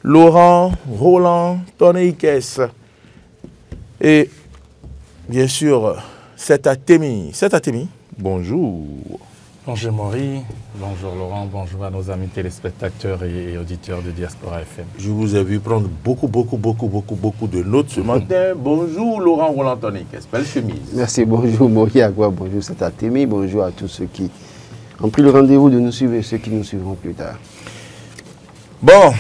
Laurent Roland Tonneikes. Et bien sûr, c'est Atemi. Bonjour. Bonjour Maury, bonjour Laurent, bonjour à nos amis téléspectateurs et auditeurs de Diaspora FM. Je vous ai vu prendre beaucoup de notes ce matin. Bonjour Laurent Roland Tonneikes, belle chemise. Merci, bonjour Maury Agua, bonjour c'est Atemi, bonjour à tous ceux qui ont pris le rendez-vous de nous suivre et ceux qui nous suivront plus tard. Bon.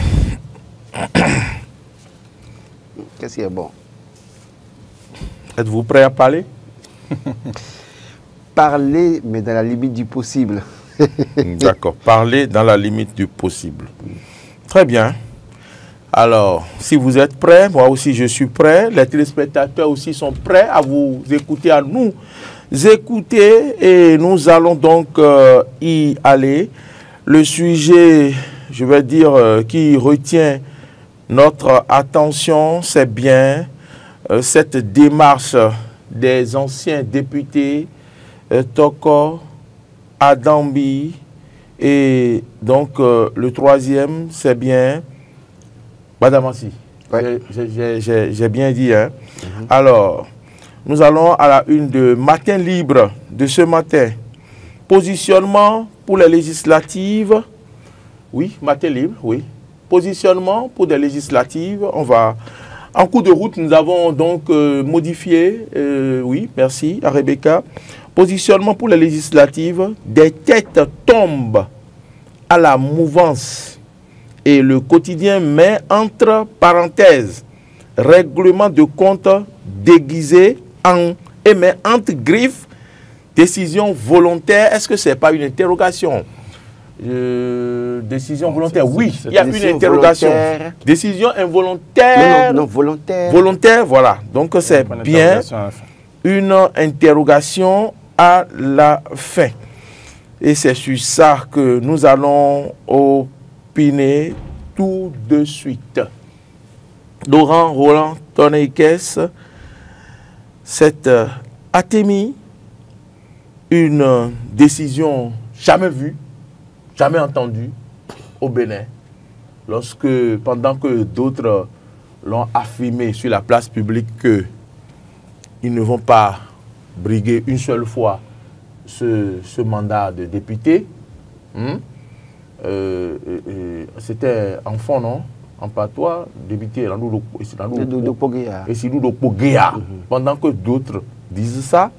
Qu'est-ce qui est bon? Êtes-vous prêt à parler? Parler, mais dans la limite du possible. D'accord, parler dans la limite du possible. Très bien. Alors, si vous êtes prêts, moi aussi je suis prêt. Les téléspectateurs aussi sont prêts à vous écouter, à nous écouter. Et nous allons donc y aller. Le sujet, je vais dire, qui retient notre attention, c'est bien cette démarche des anciens députés Toko, Adambi, et donc le troisième, c'est bien Badamassi. Ouais. J'ai bien dit. Hein? Alors, nous allons à la une de Matin Libre de ce matin. Positionnement pour les législatives. Oui, Matin Libre, oui. Positionnement pour des législatives. On va... En cours de route, nous avons donc modifié, oui, merci à Rebecca. Positionnement pour les législatives, des têtes tombent à la mouvance et le quotidien met entre parenthèses règlement de compte déguisé et met entre griffes décision volontaire. Est-ce que ce n'est pas une interrogation? Décision volontaire, oui, il y a une interrogation. Volontaire. Décision involontaire. Non, volontaire. Volontaire, voilà. Donc c'est bien une interrogation à la fin. Et c'est sur ça que nous allons opiner tout de suite. Laurent Roland Tonneikes, cette Atemi, une décision jamais vue, jamais entendue au Bénin, lorsque, pendant que d'autres l'ont affirmé sur la place publique qu'ils ne vont pas briguer une seule fois ce mandat de député. C'était en fond, non? En patois, député et Sidou Pogea. Pendant que d'autres disent ça,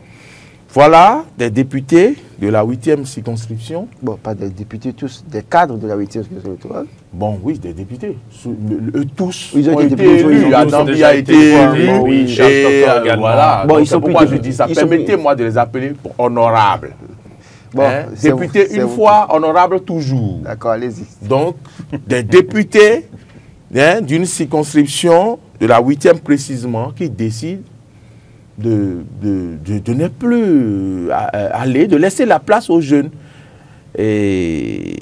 voilà des députés de la 8e circonscription. Bon, pas des députés tous, des cadres de la 8e circonscription. Bon, oui, des députés. Eux tous ils ont été élus. Adambi a été élu. Oui, voilà. Bon, donc, c'est pourquoi je dis ça. Permettez-moi de les appeler honorables. Bon, hein? Député une fois, honorable toujours. D'accord, allez-y. Donc, des députés d'une circonscription, de la 8e précisément, qui décident de ne plus aller, de laisser la place aux jeunes. Et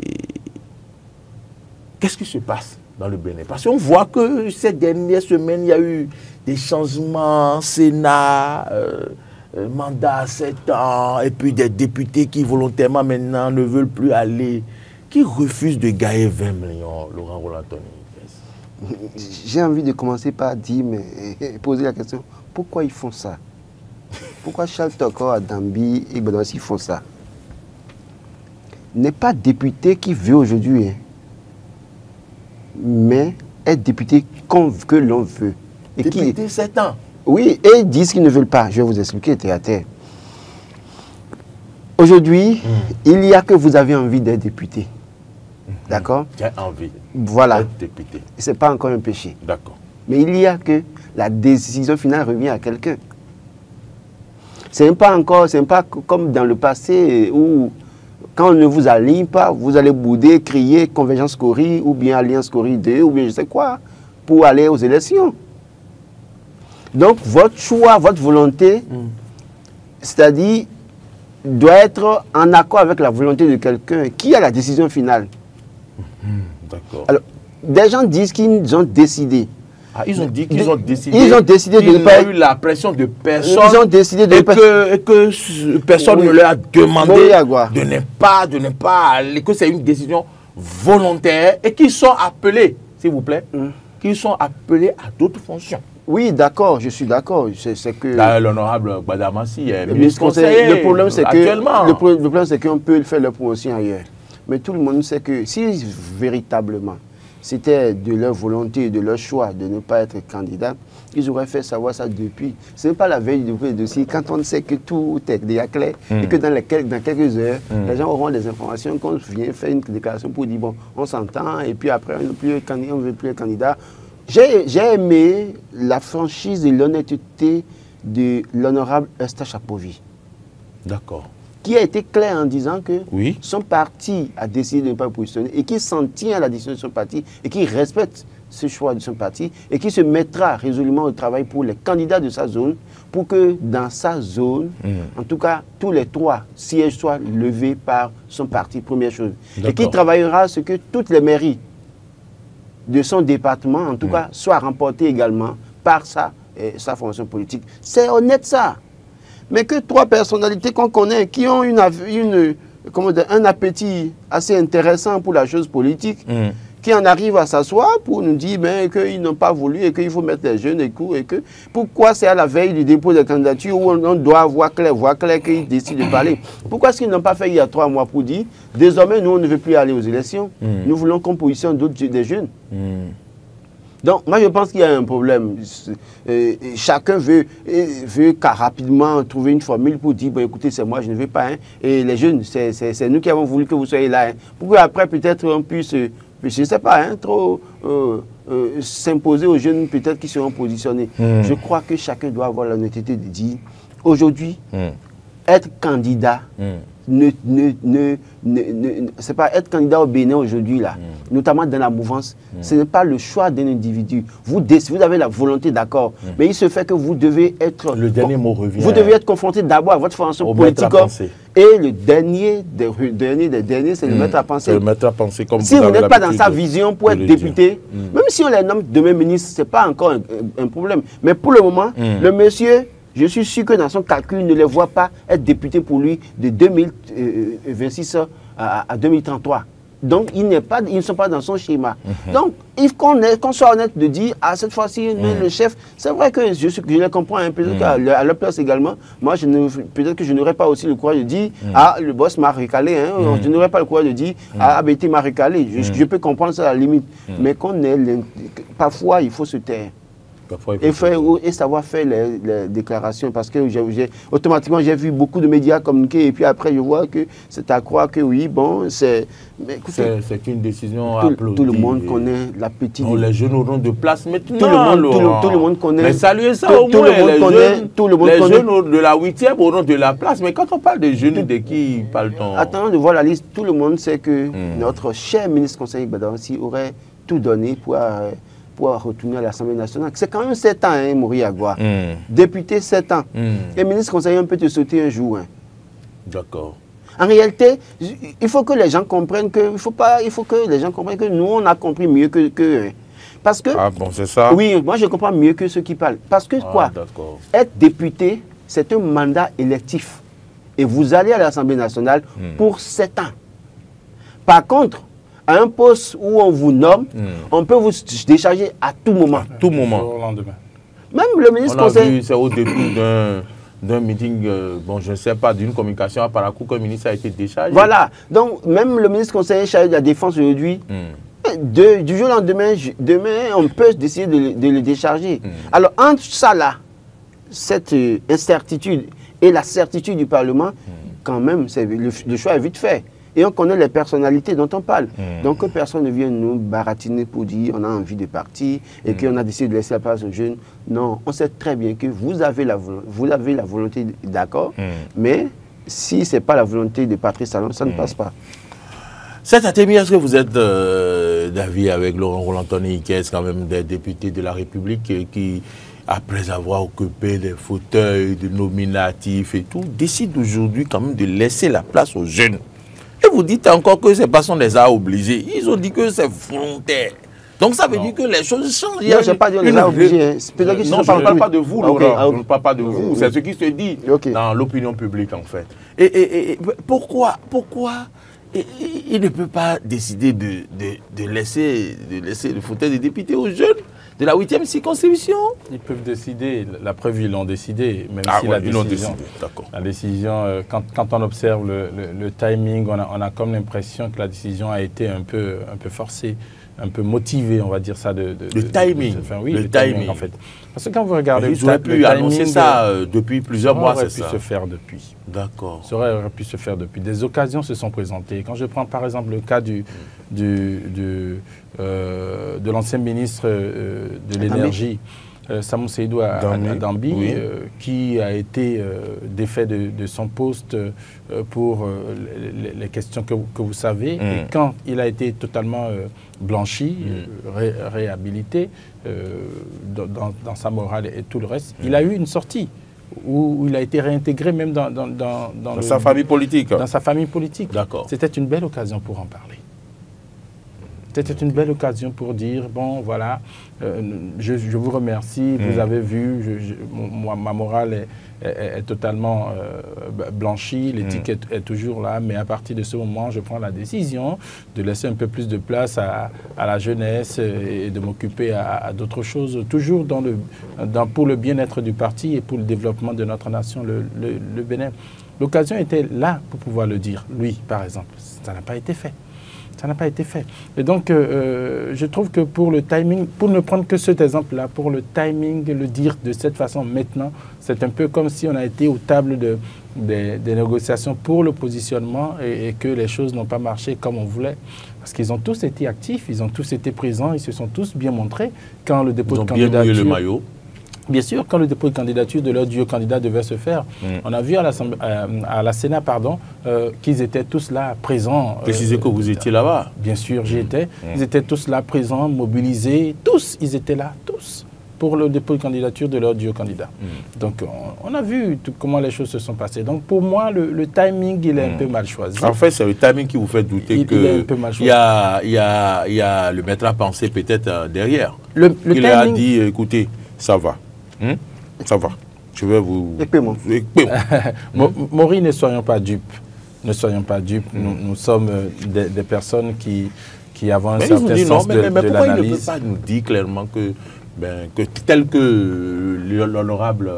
qu'est-ce qui se passe dans le Bénin? Parce qu'on voit que ces dernières semaines, il y a eu des changements, Sénat, mandat à 7 ans, et puis des députés qui volontairement maintenant ne veulent plus aller, qui refusent de gagner 20 millions, Laurent Roland Tonneikes. J'ai envie de commencer par dire, mais poser la question, pourquoi ils font ça? Pourquoi Charles Toko, Adambi et Badamassi font ça? N'est pas député qui veut aujourd'hui, hein, mais être député que l'on veut. Et député 7 ans. Oui, et ils disent qu'ils ne veulent pas. Je vais vous expliquer, terre à terre. Aujourd'hui, il n'y a que vous avez envie d'être député. D'accord? J'ai envie. Voilà. D'être député. Ce n'est pas encore un péché. D'accord. Mais il y a que la décision finale revient à quelqu'un. Ce n'est pas encore, c'est pas comme dans le passé où quand on ne vous aligne pas, vous allez bouder, crier Convergence Cori ou bien Alliance Cori 2 ou bien je sais quoi pour aller aux élections. Donc votre choix, votre volonté, c'est-à-dire doit être en accord avec la volonté de quelqu'un qui a la décision finale. D'accord. Alors, des gens disent qu'ils ont décidé. Ah, ils ont dit qu'ils ont décidé. Ils ont décidé de ne pas. Ils n'ont eu la pression de personne. Ils ont décidé de et que personne ne leur a demandé de ne pas aller, que c'est une décision volontaire et qu'ils sont appelés. s'il vous plaît, qui sont appelés à d'autres fonctions. Oui, d'accord, je suis d'accord. C'est que l'honorable Gbadamassi est ministre conseiller. Le problème, c'est actuellement. Le problème, c'est qu'on peut faire leur promotion ailleurs. Mais tout le monde sait que si véritablement c'était de leur volonté et de leur choix de ne pas être candidat, ils auraient fait savoir ça depuis. Ce n'est pas la veille du dossier. Quand on sait que tout est déjà clair et que dans quelques heures, les gens auront des informations, qu'on vient faire une déclaration pour dire bon, on s'entend et puis après on ne veut plus être candidat. J'ai aimé la franchise et l'honnêteté de l'honorable Eustache Apovi. D'accord. Qui a été clair en disant que oui. son parti a décidé de ne pas positionner et qui s'en tient à la décision de son parti et qui respecte ce choix de son parti et qui se mettra résolument au travail pour les candidats de sa zone pour que dans sa zone, en tout cas, tous les 3 sièges soient levés par son parti, première chose. Et qui travaillera à ce que toutes les mairies de son département, en tout cas, soient remportées également par sa formation politique. C'est honnête ça. Mais que 3 personnalités qu'on connaît, qui ont un appétit assez intéressant pour la chose politique, qui en arrivent à s'asseoir pour nous dire qu'ils n'ont pas voulu et qu'il faut mettre les jeunes et que pourquoi c'est à la veille du dépôt de candidature où on doit voir clair qu'ils décident de parler. Pourquoi est-ce qu'ils n'ont pas fait il y a 3 mois pour dire désormais nous on ne veut plus aller aux élections, nous voulons qu'on positionne des jeunes. Donc, moi, je pense qu'il y a un problème. Chacun veut rapidement trouver une formule pour dire, bon, écoutez, c'est moi, je ne veux pas. Hein. Et les jeunes, c'est nous qui avons voulu que vous soyez là. Hein. Pour qu'après, peut-être, on puisse, je ne sais pas, hein, trop s'imposer aux jeunes, peut-être, qui seront positionnés. Je crois que chacun doit avoir l'honnêteté de dire, aujourd'hui, être candidat, c'est pas être candidat au Bénin aujourd'hui, là, notamment dans la mouvance, ce n'est pas le choix d'un individu. Vous avez la volonté, d'accord, mais il se fait que vous devez être... Le dernier mot revient. Vous devez être confronté d'abord à votre formation politique. Et le dernier des derniers, c'est le maître à penser. C'est le maître à penser, comme si vous n'êtes pas dans sa vision pour être député, même si on les nomme demain ministre, ce n'est pas encore un problème. Mais pour le moment, le monsieur... Je suis sûr que dans son calcul, il ne les voit pas être député pour lui de 2026 à 2033. Donc, ils ne sont pas dans son schéma. Donc, il faut qu'on soit honnête de dire, à cette fois-ci, le chef, c'est vrai que je les comprends un peu, à leur place également. Moi, peut-être que je n'aurais pas aussi le courage de dire, ah, le boss m'a recalé. Hein, je n'aurais pas le courage de dire, ah, ABT m'a recalé. Je peux comprendre ça à la limite. Mais parfois, il faut se taire. Et savoir faire les déclarations, parce que automatiquement j'ai vu beaucoup de médias communiquer et puis après je vois que c'est à croire que oui, bon, c'est une décision à applaudir. Tout le monde connaît l'appétit. Les jeunes auront de place maintenant. Tout le monde connaît. Mais saluez ça au moins. Les jeunes de la 8e auront de la place. Mais quand on parle de jeunes, de qui parle-t-on? Attends de voir la liste. Tout le monde sait que notre cher ministre conseiller Gbadamassi aurait tout donné pour retourner à l'Assemblée nationale. C'est quand même 7 ans, hein, Mori Agua. Député, 7 ans. Et ministre conseiller, on peut te sauter un jour. Hein. D'accord. En réalité, il faut que les gens comprennent que, nous, on a compris mieux que hein. Parce que... Ah bon, c'est ça? Oui, moi, je comprends mieux que ceux qui parlent. Parce que être député, c'est un mandat électif. Et vous allez à l'Assemblée nationale pour 7 ans. Par contre, à un poste où on vous nomme, on peut vous décharger à tout moment. À tout moment. Au lendemain. Même le ministre conseiller... C'est au début d'un meeting, bon, je ne sais pas, d'une communication à Parakou que le ministre a été déchargé. Voilà. Donc, même le ministre conseiller chargé de la Défense aujourd'hui, du jour au lendemain, on peut décider de le décharger. Alors, entre ça là, cette incertitude et la certitude du Parlement, quand même, le choix est vite fait. Et on connaît les personnalités dont on parle. Donc que personne ne vienne nous baratiner pour dire on a envie de partir et qu'on a décidé de laisser la place aux jeunes. Non, on sait très bien que vous avez la volonté, d'accord, mais si ce n'est pas la volonté de Patrice Talon, ça ne passe pas. Cet Atemi, est-ce que vous êtes d'avis avec Laurent Roland-Tony, qui est quand même des députés de la République qui, après avoir occupé des fauteuils de nominatifs et tout, décide aujourd'hui quand même de laisser la place aux jeunes? Et vous dites encore que ces personnes les a obligés. Ils ont dit que c'est volontaire. Donc ça veut dire que les choses changent. Non, je n'ai pas dit les a obligés. Non, je ne parle pas de vous, Laurent. Je ne parle pas de vous. C'est ce qui se dit dans l'opinion publique, en fait. Et pourquoi il ne peut pas décider de laisser le fauteuil des députés aux jeunes de la 8e circonscription. Ils peuvent décider, la preuve, ils l'ont décidé, même si ils l'ont décidé, d'accord. La décision, quand on observe le timing, on a comme l'impression que la décision a été un peu forcée, un peu motivée, on va dire ça. Le timing. Oui, le timing, en fait. Parce que quand vous regardez... Ils auraient pu annoncer ça depuis plusieurs mois, c'est ça. Ça aurait pu se faire depuis. D'accord. Ça aurait pu se faire depuis. Des occasions se sont présentées. Quand je prends par exemple le cas de l'ancien ministre de l'Énergie, Samou Seydou Adambi, oui. Qui a été défait de son poste pour les questions que vous savez. Et quand il a été totalement blanchi, réhabilité dans sa morale et tout le reste, il a eu une sortie où il a été réintégré même dans sa famille politique. Dans sa famille politique. D'accord. C'était une belle occasion pour en parler. C'était une belle occasion pour dire, bon, voilà, je vous remercie, vous avez vu, ma morale est totalement blanchie, l'éthique est toujours là, mais à partir de ce moment, je prends la décision de laisser un peu plus de place à la jeunesse et de m'occuper à d'autres choses, toujours pour le bien-être du parti et pour le développement de notre nation, le Bénin. L'occasion était là pour pouvoir le dire, lui, par exemple. Ça n'a pas été fait. Ça n'a pas été fait. Et donc, je trouve que pour le timing, pour ne prendre que cet exemple-là, pour le timing, le dire de cette façon maintenant, c'est un peu comme si on a été aux tables des négociations pour le positionnement et que les choses n'ont pas marché comme on voulait. Parce qu'ils ont tous été actifs, ils ont tous été présents, ils se sont tous bien montrés quand le dépôt de candidature... Ils ont bien mouillé le maillot. Bien sûr, quand le dépôt de candidature de leur duo candidat devait se faire, on a vu à la Sénat qu'ils étaient tous là, présents. Précisez que vous étiez là-bas. Bien sûr, j'y étais. Ils étaient tous là, présents, mobilisés. Tous, ils étaient là, tous, pour le dépôt de candidature de leur duo candidat. Donc, on a vu comment les choses se sont passées. Donc, pour moi, le timing, il est un peu mal choisi. En fait, c'est le timing qui vous fait douter qu'il y a le maître à penser peut-être derrière. Il a dit, écoutez, ça va. Ça va. Je vais vous... Maury, ne soyons pas dupes. Ne soyons pas dupes. Nous sommes des personnes qui avons un certain sens de l'analyse. Mais pourquoi il ne peut pas nous dire clairement que tel que l'honorable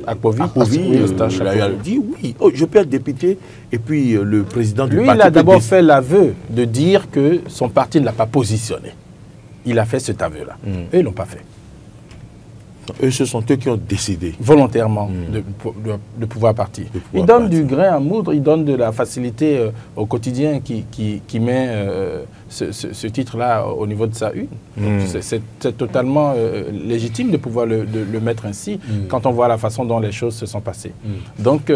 Akpovi a dit oui, je peux être député, et puis le président du parti... Lui, il a d'abord fait l'aveu de dire que son parti ne l'a pas positionné. Il a fait cet aveu-là. Eux, ils ne l'ont pas fait. Eux, ce sont eux qui ont décidé. Volontairement de pouvoir partir. Ils donnent du grain à moudre, ils donnent de la facilité au quotidien qui met ce titre-là au niveau de sa une. C'est totalement légitime de pouvoir le mettre ainsi quand on voit la façon dont les choses se sont passées. Donc,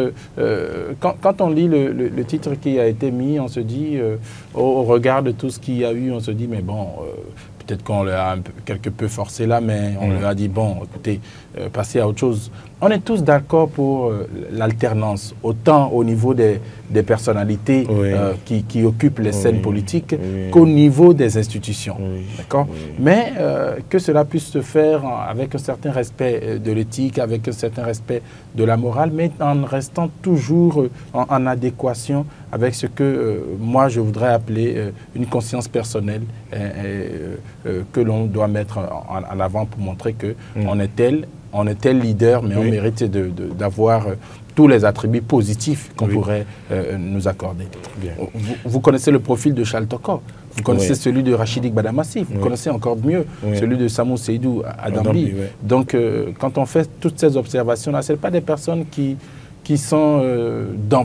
quand on lit le titre qui a été mis, on se dit, au regard de tout ce qu'il y a eu, on se dit, mais bon... Peut-être qu'on l'a quelque peu forcé là, mais on lui a dit, bon, écoutez, passez à autre chose. On est tous d'accord pour l'alternance, autant au niveau des personnalités qui occupent les scènes politiques qu'au niveau des institutions. D'accord ? Mais que cela puisse se faire avec un certain respect de l'éthique, avec un certain respect de la morale, mais en restant toujours en adéquation avec ce que moi je voudrais appeler une conscience personnelle que l'on doit mettre en avant pour montrer qu'on est tel leader, mais on mérite d'avoir tous les attributs positifs qu'on pourrait nous accorder. Vous connaissez le profil de Charles Toko, vous connaissez celui de Rachidik Badamassi, vous connaissez encore mieux celui de Samou Seydou Adambi. Donc, quand on fait toutes ces observations-là, ce ne sont pas des personnes qui sont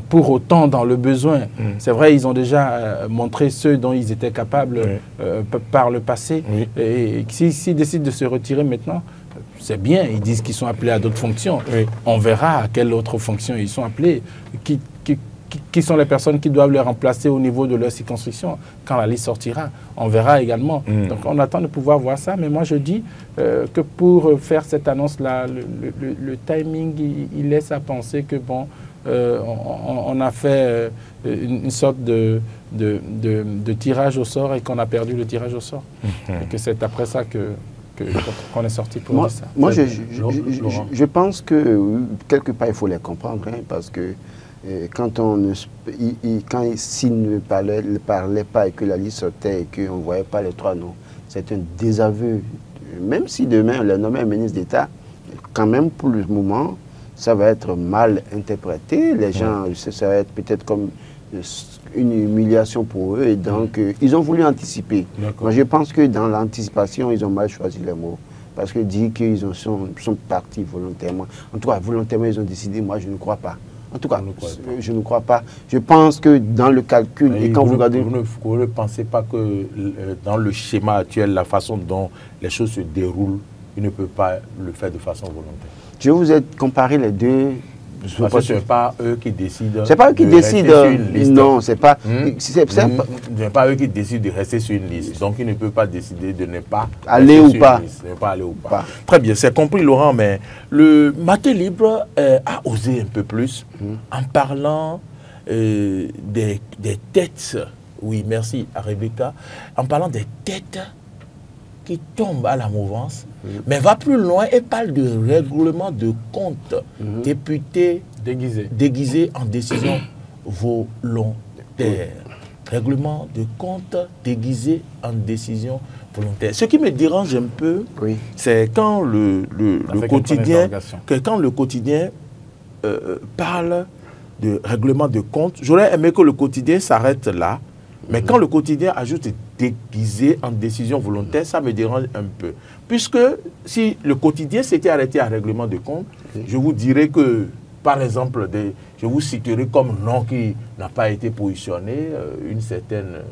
pour autant dans le besoin. C'est vrai, ils ont déjà montré ce dont ils étaient capables par le passé. Et s'ils décident de se retirer maintenant, c'est bien, ils disent qu'ils sont appelés à d'autres fonctions. On verra à quelle autre fonction ils sont appelés, qui sont les personnes qui doivent les remplacer au niveau de leur circonscription quand la liste sortira. On verra également. Donc on attend de pouvoir voir ça, mais moi je dis que pour faire cette annonce-là, le timing, il laisse à penser que bon, on a fait une sorte de tirage au sort et qu'on a perdu le tirage au sort. Et que c'est après ça qu'on est sorti pour dire ça. Moi, je pense que quelque part, il faut les comprendre, parce que quand s'il ne parlait pas et que la liste sortait et qu'on ne voyait pas les 3 noms, c'est un désaveu. Même si demain on les nommait un ministre d'État, quand même pour le moment, ça va être mal interprété. Les gens, ça va être peut-être comme une humiliation pour eux. Et donc, ils ont voulu anticiper. Moi, je pense que dans l'anticipation, ils ont mal choisi les mots. Parce que dire qu'ils sont partis volontairement. En tout cas, volontairement, ils ont décidé. Moi, je ne crois pas. En tout cas, je ne crois pas. Je pense que dans le calcul, et quand vous regardez... Vous ne pensez pas que dans le schéma actuel, la façon dont les choses se déroulent, il ne peut pas le faire de façon volontaire? Je vous ai comparé les deux. Parce que ce n'est pas eux qui décident. C'est pas eux qui décident. Non, c'est pas. C'est pas eux qui décident de rester sur une liste. Donc, ils ne peuvent pas décider de ne pas aller ou pas. Ne pas aller ou pas. Très bien, c'est compris, Laurent. Mais le Matin Libre a osé un peu plus en parlant des têtes. Oui, merci à Rebecca. En parlant des têtes qui tombent à la mouvance, mais va plus loin et parle de règlement de compte député déguisé en décision volontaire. Règlement de compte déguisé en décision volontaire. Ce qui me dérange un peu, c'est quand le quotidien parle de règlement de compte. J'aurais aimé que le quotidien s'arrête là. Mais quand le quotidien ajoute déguisé en décision volontaire, ça me dérange un peu. Puisque si le quotidien s'était arrêté à règlement de compte, je vous dirais que, par exemple, je vous citerai comme nom qui n'a pas été positionné, une certaine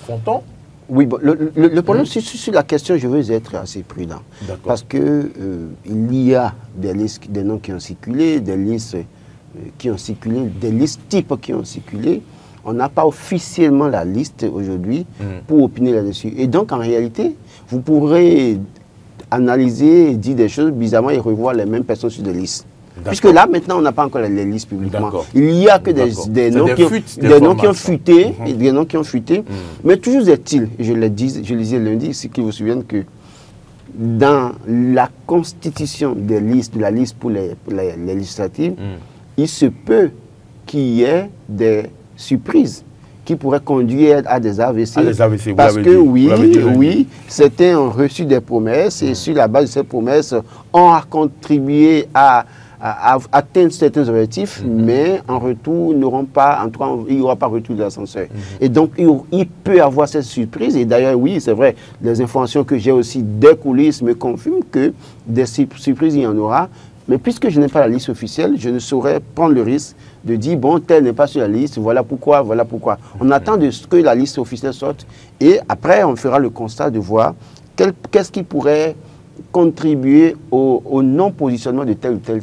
Fonton. Oui, bon, le problème, sur la question, je veux être assez prudent. Parce que il y a des noms qui ont circulé, des listes qui ont circulé, des listes types qui ont circulé. On n'a pas officiellement la liste aujourd'hui pour opiner là-dessus. Et donc, en réalité, vous pourrez analyser et dire des choses bizarrement et revoir les mêmes personnes sur des listes. Puisque là, maintenant, on n'a pas encore les listes publiquement. Il n'y a que des noms qui ont fuité, mais toujours est-il, je le disais lundi, c'est qu'ils vous souviennent que dans la constitution des listes, de la liste pour les législatives, il se peut qu'il y ait des surprises qui pourraient conduire à des AVC. Parce que oui, certains ont reçu des promesses et sur la base de ces promesses ont contribué à atteindre certains objectifs, mais en retour, il n'y aura pas retour de l'ascenseur. Et donc, il peut y avoir cette surprise. Et d'ailleurs, oui, c'est vrai, les informations que j'ai aussi des coulisses me confirment que des surprises, il y en aura. Mais puisque je n'ai pas la liste officielle, je ne saurais prendre le risque de dire, bon, tel n'est pas sur la liste, voilà pourquoi, voilà pourquoi. On attend que la liste officielle sorte et après, on fera le constat de voir qu'est-ce qui pourrait contribuer au non-positionnement de tel ou tel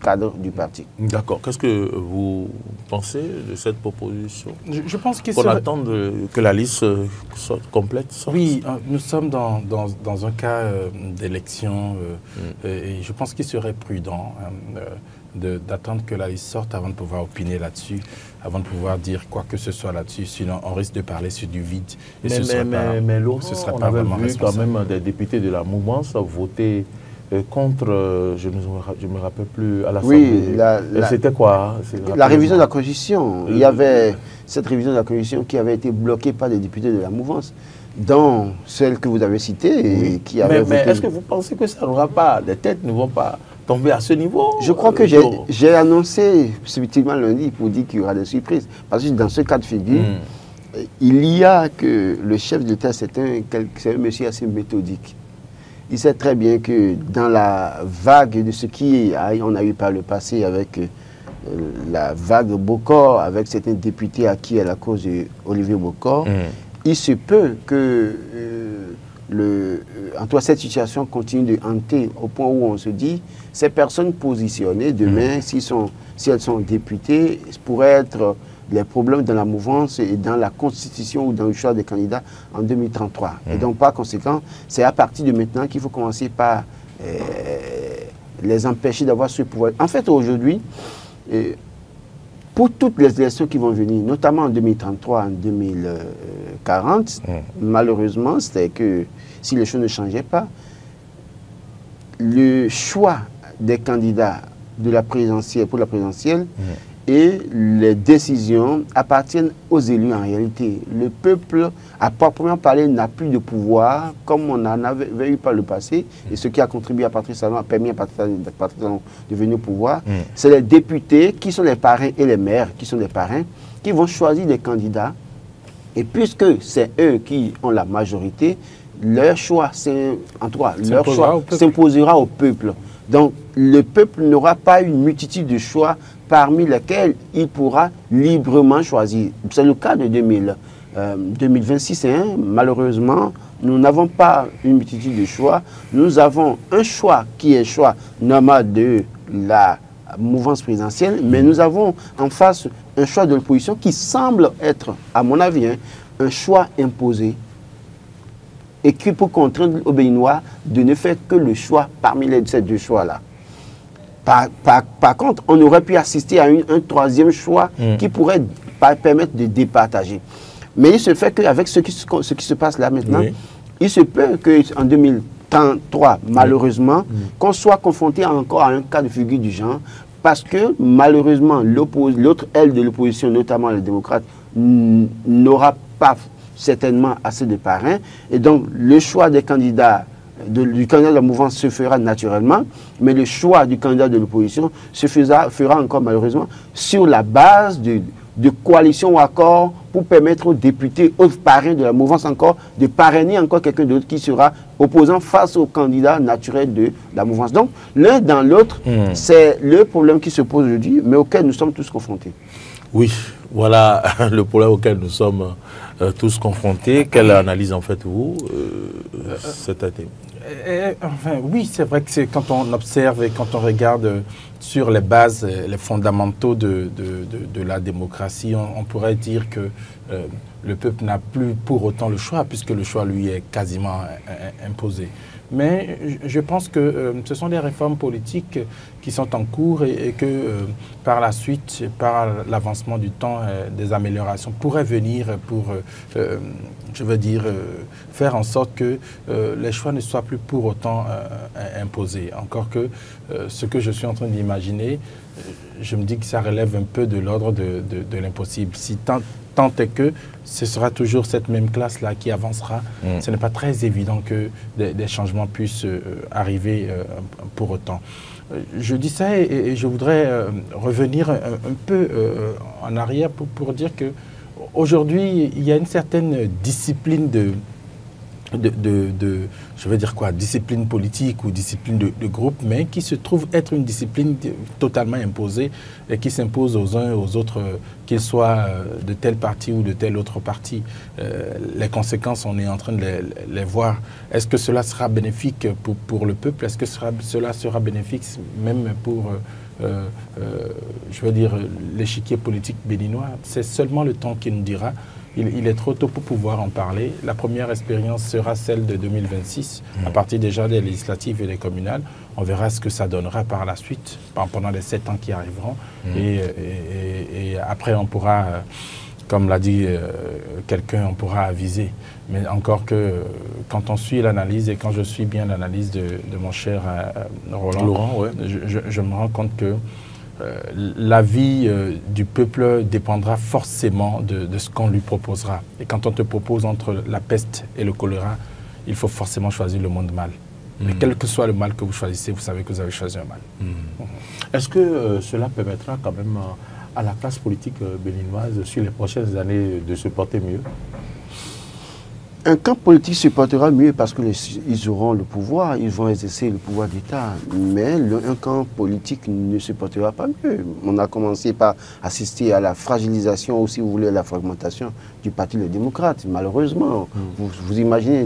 cadre du parti. D'accord. Qu'est-ce que vous pensez de cette proposition? Je pense qu'il faut attendre que la liste soit complète. Oui, nous sommes dans un cas d'élection et je pense qu'il serait prudent d'attendre que la liste sorte avant de pouvoir opiner là-dessus, avant de pouvoir dire quoi que ce soit là-dessus, sinon on risque de parler sur du vide. Et mais Laurent, on avait vu quand même des députés de la mouvance voter contre, je ne me rappelle plus, à l'Assemblée. Oui, c'était quoi? La révision de la Constitution. Il y avait cette révision de la Constitution qui avait été bloquée par des députés de la mouvance, dont celle que vous avez citée. Et qui avait mais est-ce que vous pensez que ça n'aura pas, les têtes ne vont pas tomber à ce niveau? Je crois que j'ai annoncé subtilement lundi pour dire qu'il y aura des surprises. Parce que dans ce cas de figure, il y a que le chef de l'État, c'est un monsieur assez méthodique. Il sait très bien que dans la vague de ce qu'on a eu par le passé avec la vague Bokor, avec certains députés acquis à la cause d'Olivier Bokor, il se peut que en tout cas, cette situation continue de hanter au point où on se dit ces personnes positionnées demain, si elles sont députées, pourraient être les problèmes dans la mouvance et dans la constitution ou dans le choix des candidats en 2033. Et donc, par conséquent, c'est à partir de maintenant qu'il faut commencer par les empêcher d'avoir ce pouvoir. En fait, aujourd'hui, pour toutes les élections qui vont venir, notamment en 2033, en 2040, malheureusement, c'est que si les choses ne changeaient pas, le choix des candidats de la présidentielle, pour la présidentielle, et les décisions appartiennent aux élus en réalité. Le peuple, à proprement parler, n'a plus de pouvoir comme on en avait eu par le passé. Et ce qui a contribué à Patrice Talon, a permis à Patrice Talon de venir au pouvoir, c'est les députés qui sont les parrains et les maires qui sont les parrains qui vont choisir des candidats. Et puisque c'est eux qui ont la majorité, leur choix, s'imposera au peuple. Donc, le peuple n'aura pas une multitude de choix parmi lesquels il pourra librement choisir. C'est le cas de 2026. Malheureusement, nous n'avons pas une multitude de choix. Nous avons un choix qui est le choix normal de la mouvance présidentielle, mais nous avons en face un choix de l'opposition qui semble être, à mon avis, un choix imposé et qui peut contraindre aux Béninois de ne faire que le choix parmi ces deux choix-là. Par contre, on aurait pu assister à un troisième choix qui pourrait permettre de départager. Mais il se fait qu'avec ce qui se passe là maintenant, il se peut qu'en 2033, malheureusement, qu'on soit confronté encore à un cas de figure du genre, parce que malheureusement, l'autre aile de l'opposition, notamment les démocrates, n'aura pas certainement assez de parrains. Et donc, le choix des candidats, du candidat de la mouvance se fera naturellement, mais le choix du candidat de l'opposition se fera encore malheureusement sur la base de coalition ou accord pour permettre aux députés, aux parrains de la mouvance encore, de parrainer encore quelqu'un d'autre qui sera opposant face au candidat naturel de la mouvance. Donc, l'un dans l'autre, c'est le problème qui se pose aujourd'hui, mais auquel nous sommes tous confrontés. Oui, voilà le problème auquel nous sommes tous confrontés. Quelle analyse en faites-vous cette année? Enfin, oui, c'est vrai que quand on observe et quand on regarde sur les bases, les fondamentaux de la démocratie, on pourrait dire que le peuple n'a plus pour autant le choix, puisque le choix lui est quasiment imposé. Mais je pense que ce sont des réformes politiques qui sont en cours et que par la suite, par l'avancement du temps, des améliorations pourraient venir pour, je veux dire, faire en sorte que les choix ne soient plus pour autant imposés. Encore que ce que je suis en train d'imaginer, je me dis que ça relève un peu de l'ordre de l'impossible. Si tant est que ce sera toujours cette même classe-là qui avancera, ce n'est pas très évident que des changements puissent arriver pour autant. Je dis ça et je voudrais revenir un peu en arrière pour dire qu'aujourd'hui, il y a une certaine discipline je veux dire quoi, discipline politique ou discipline de groupe, mais qui se trouve être une discipline totalement imposée et qui s'impose aux uns et aux autres, qu'ils soient de tel parti ou de tel autre parti. Les conséquences, on est en train de les voir. Est-ce que cela sera bénéfique pour le peuple? Est-ce que cela sera bénéfique même pour je veux dire, l'échiquier politique béninois? C'est seulement le temps qui nous dira. Il est trop tôt pour pouvoir en parler. La première expérience sera celle de 2026, à partir déjà des législatives et des communales. On verra ce que ça donnera par la suite, pendant les 7 ans qui arriveront. Et après, on pourra, comme l'a dit quelqu'un, on pourra aviser. Mais encore que quand on suit l'analyse et quand je suis bien l'analyse de mon cher Laurent, je me rends compte que la vie du peuple dépendra forcément de ce qu'on lui proposera. Et quand on te propose entre la peste et le choléra, il faut forcément choisir le monde mal. Mais quel que soit le mal que vous choisissez, vous savez que vous avez choisi un mal. Est-ce que cela permettra quand même à la classe politique béninoise sur les prochaines années de se porter mieux? Un camp politique se portera mieux parce qu'ils auront le pouvoir, ils vont exercer le pouvoir d'État. Mais un camp politique ne se portera pas mieux. On a commencé par assister à la fragilisation, ou si vous voulez, à la fragmentation du Parti des démocrates. Malheureusement, vous imaginez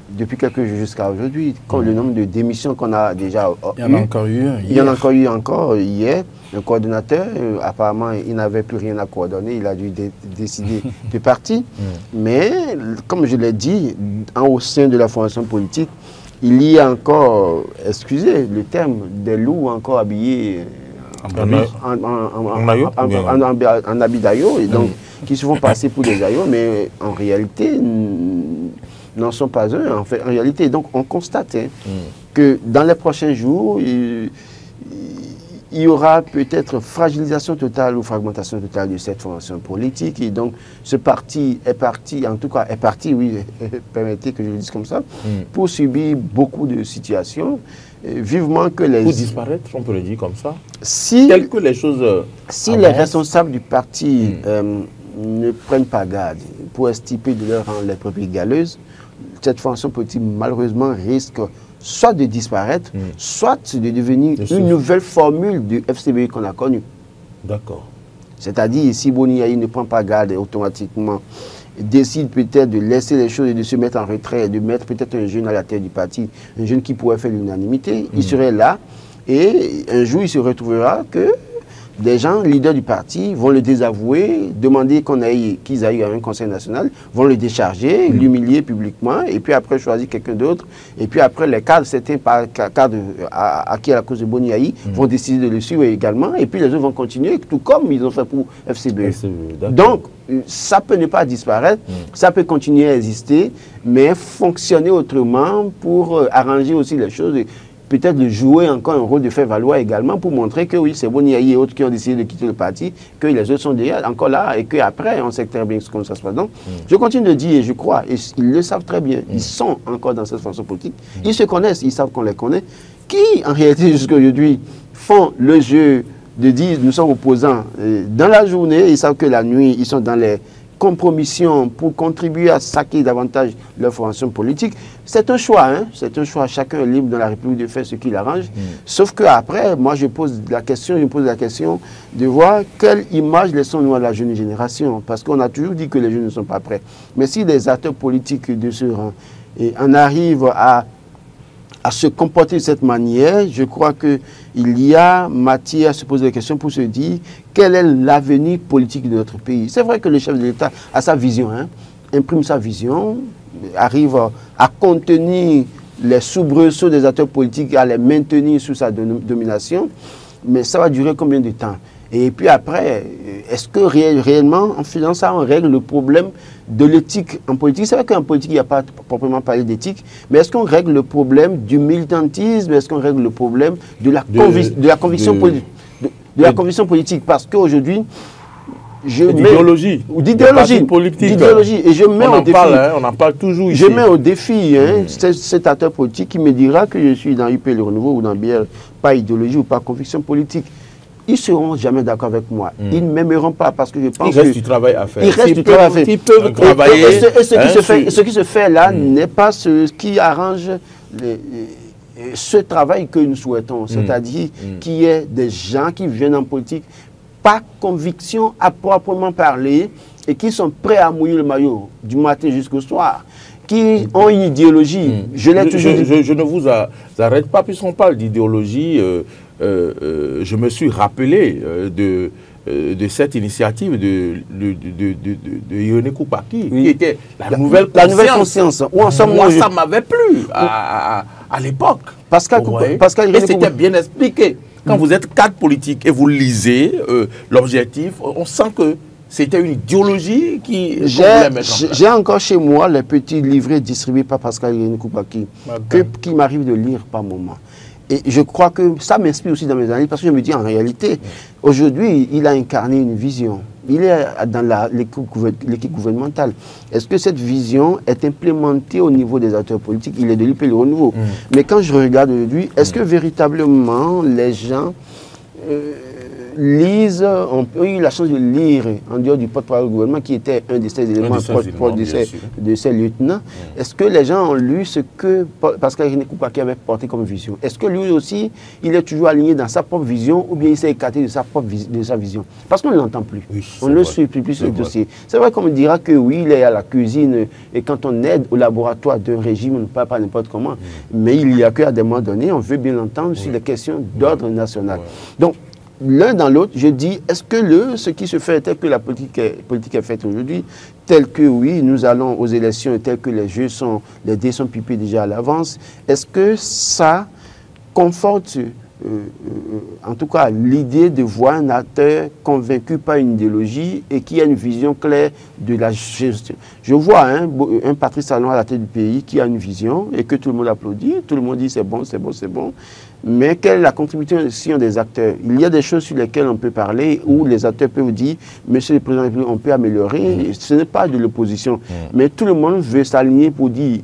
depuis quelques jours jusqu'à aujourd'hui, le nombre de démissions qu'on a déjà il y en a encore eu hier. Il y en a encore eu hier. Le coordonnateur, apparemment, il n'avait plus rien à coordonner, il a dû décider de partir. Mais, comme je l'ai dit, au sein de la formation politique, il y a encore, excusez le terme, des loups encore habillés en habit d'aïeau, et donc qui se font passer pour des aïeux, mais en réalité, n'en sont pas un. En fait, en réalité, donc on constate que dans les prochains jours, il y aura peut-être fragilisation totale ou fragmentation totale de cette formation politique. Et donc, ce parti est parti, en tout cas, est parti, oui, permettez que je le dise comme ça, pour subir beaucoup de situations. Vivement que les... Pour disparaître, on peut le dire comme ça. Si, Telles que les choses... si les responsables du parti ne prennent pas garde pour extirper de leur rang les preuves galeuses, cette formation politique, malheureusement, risque soit de disparaître, soit de devenir une nouvelle formule du FCBI qu'on a connue. D'accord. C'est-à-dire, si Boni Yayi ne prend pas garde automatiquement, décide peut-être de laisser les choses et de se mettre en retrait, de mettre peut-être un jeune à la tête du parti, un jeune qui pourrait faire l'unanimité, il serait là et un jour il se retrouvera que des gens, leaders du parti, vont le désavouer, demander qu'ils aillent à un conseil national, vont le décharger, l'humilier publiquement, et puis après choisir quelqu'un d'autre. Et puis après, les cadres, certains cadres acquis à la cause de Boni Yayi, vont décider de le suivre également, et puis les autres vont continuer, tout comme ils ont fait pour FCBE. Donc, ça peut ne pas disparaître, ça peut continuer à exister, mais fonctionner autrement pour arranger aussi les choses. Peut-être de jouer encore un rôle de faire valoir également pour montrer que oui, c'est Boni Yayi et autres qui ont décidé de quitter le parti, que les autres sont déjà encore là et qu'après, on sait très bien comment ça se passe. Donc, je continue de dire, et je crois, et ils le savent très bien, ils sont encore dans cette fonction politique, ils se connaissent, ils savent qu'on les connaît, qui, en réalité, jusqu'à aujourd'hui, font le jeu de dire nous sommes opposants. Dans la journée, ils savent que la nuit, ils sont dans les compromissions pour contribuer à saquer davantage leur formation politique. C'est un choix, hein? C'est un choix. Chacun est libre dans la République de faire ce qu'il arrange. Sauf qu'après, moi, je me pose la question de voir quelle image laissons-nous à la jeune génération. Parce qu'on a toujours dit que les jeunes ne sont pas prêts. Mais si les acteurs politiques de ce rang en arrivent à se comporter de cette manière, je crois qu'il y a matière à se poser des questions pour se dire quel est l'avenir politique de notre pays. C'est vrai que le chef de l'État a sa vision, hein, imprime sa vision, arrive à contenir les soubresauts des acteurs politiques, à les maintenir sous sa domination, mais ça va durer combien de temps? Et puis après, est-ce que réellement, en faisant ça, on règle le problème de l'éthique en politique? C'est vrai qu'en politique, il n'y a pas proprement parlé d'éthique, mais est-ce qu'on règle le problème du militantisme? Est-ce qu'on règle le problème de la conviction politique? Parce qu'aujourd'hui, d'idéologie. D'idéologie. Et je mets au défi. On en parle toujours ici. Je mets au défi cet acteur politique qui me dira que je suis dans UP Le Renouveau ou dans BR, pas idéologie ou pas conviction politique. Ils ne seront jamais d'accord avec moi. Ils ne m'aimeront pas parce que je pense qu'il reste du travail à faire. Il reste du travail à faire. Ils peuvent travailler. Et ce qui se fait là n'est pas ce qui arrange ce travail que nous souhaitons. C'est-à-dire qu'il y ait des gens qui viennent en politique par conviction à proprement parler et qui sont prêts à mouiller le maillot du matin jusqu'au soir, qui ont une idéologie. Je l'ai toujours dit. Je ne vous arrête pas puisqu'on parle d'idéologie. Je me suis rappelé de cette initiative de Yone Koupaki, qui était la nouvelle conscience. Moi, ça m'avait plu à l'époque. Pascal et c'était bien expliqué. Quand vous êtes cadre politique et vous lisez l'objectif, on sent que c'était une idéologie qui... J'ai encore chez moi les petits livrets distribués par Pascal Yone Koupaki, qui m'arrive de lire par moment. Et je crois que ça m'inspire aussi dans mes analyses, parce que je me dis en réalité, aujourd'hui, il a incarné une vision. Il est dans l'équipe gouvernementale. Est-ce que cette vision est implémentée au niveau des acteurs politiques? Il est de l'UP Le Renouveau. Mais quand je regarde aujourd'hui, est-ce que véritablement les gens lisent, ont eu la chance de lire en dehors du porte-parole du gouvernement qui était un de ces éléments de ces lieutenants? Est-ce que les gens ont lu ce que Pascal Yone Koupaki avait porté comme vision? Est-ce que lui aussi, il est toujours aligné dans sa propre vision ou bien il s'est écarté de sa vision? Parce qu'on ne l'entend plus. Oui, on ne suit plus sur le dossier. C'est vrai qu'on me dira que oui, il est à la cuisine et quand on aide au laboratoire d'un régime, on ne parle pas n'importe comment. Mais il y a qu'à des moments donnés, on veut bien l'entendre sur les questions d'ordre national. Donc, l'un dans l'autre, je dis, est-ce que ce qui se fait tel que la politique est faite aujourd'hui, tel que oui, nous allons aux élections et tel que les dés sont pipés déjà à l'avance, est-ce que ça conforte en tout cas, l'idée de voir un acteur convaincu par une idéologie et qui a une vision claire de la gestion. Je vois un Patrice Talon à la tête du pays qui a une vision et que tout le monde applaudit, tout le monde dit c'est bon, c'est bon, c'est bon. Mais quelle est la contribution des acteurs? Il y a des choses sur lesquelles on peut parler, où les acteurs peuvent dire, Monsieur le Président de la République, on peut améliorer. Ce n'est pas de l'opposition. Mais tout le monde veut s'aligner pour dire,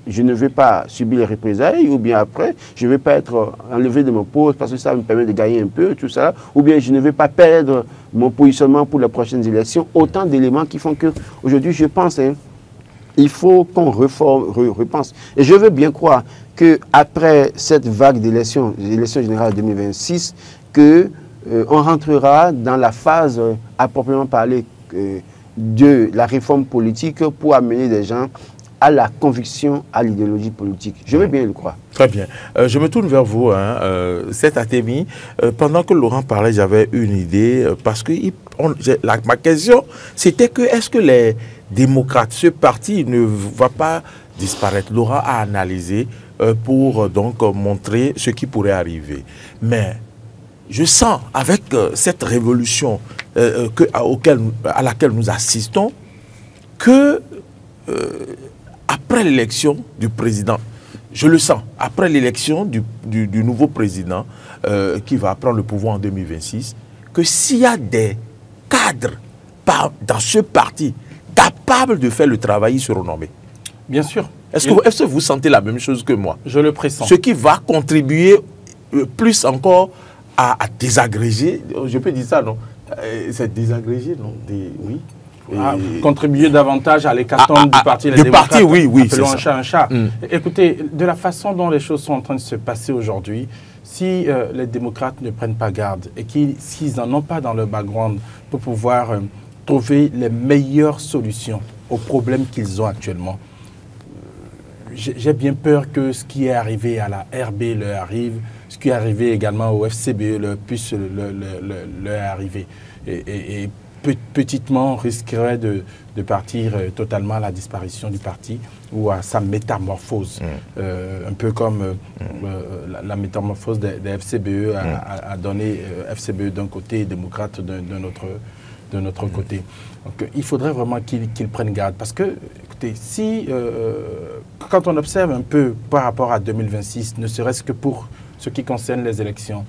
je ne veux pas subir les représailles, ou bien après, je ne veux pas être enlevé de mon poste parce que ça me permet de gagner un peu, tout ça, ou bien je ne veux pas perdre mon positionnement pour les prochaines élections. Autant d'éléments qui font que, aujourd'hui, je pense, il faut qu'on repense. Et je veux bien croire qu'après cette vague d'élections, l'élection générale 2026, qu'on rentrera dans la phase, à proprement parler, de la réforme politique pour amener des gens à la conviction, à l'idéologie politique. Je veux bien le croire. Très bien. Je me tourne vers vous. Cet Atemi, pendant que Laurent parlait, j'avais une idée, parce que ma question, c'était que est-ce que les démocrates, ce parti ne va pas disparaître? Laurent a analysé pour donc montrer ce qui pourrait arriver. Mais je sens, avec cette révolution à laquelle nous assistons, que après l'élection du président, je le sens, après l'élection du nouveau président qui va prendre le pouvoir en 2026, que s'il y a des cadres dans ce parti capables de faire le travail, ils seront nommés. Bien sûr. Est-ce que vous sentez la même chose que moi? Je le pressens. Ce qui va contribuer plus encore à désagréger, je peux dire ça, non? C'est désagréger, non? Oui. Contribuer davantage à l'hécatombe du parti. Du parti, oui. Appelons un chat un chat. Écoutez, de la façon dont les choses sont en train de se passer aujourd'hui, si les démocrates ne prennent pas garde et s'ils n'en ont pas dans leur background pour pouvoir trouver les meilleures solutions aux problèmes qu'ils ont actuellement, j'ai bien peur que ce qui est arrivé à la RB leur arrive, ce qui est arrivé également au FCBE puisse leur arriver. Et petitement risquerait de partir totalement à la disparition du parti ou à sa métamorphose. Un peu comme la métamorphose des FCBE a donné FCBE d'un côté et démocrate d'un autre côté. Donc, il faudrait vraiment qu'ils prennent garde. Parce que, écoutez, quand on observe un peu par rapport à 2026, ne serait-ce que pour ce qui concerne les élections,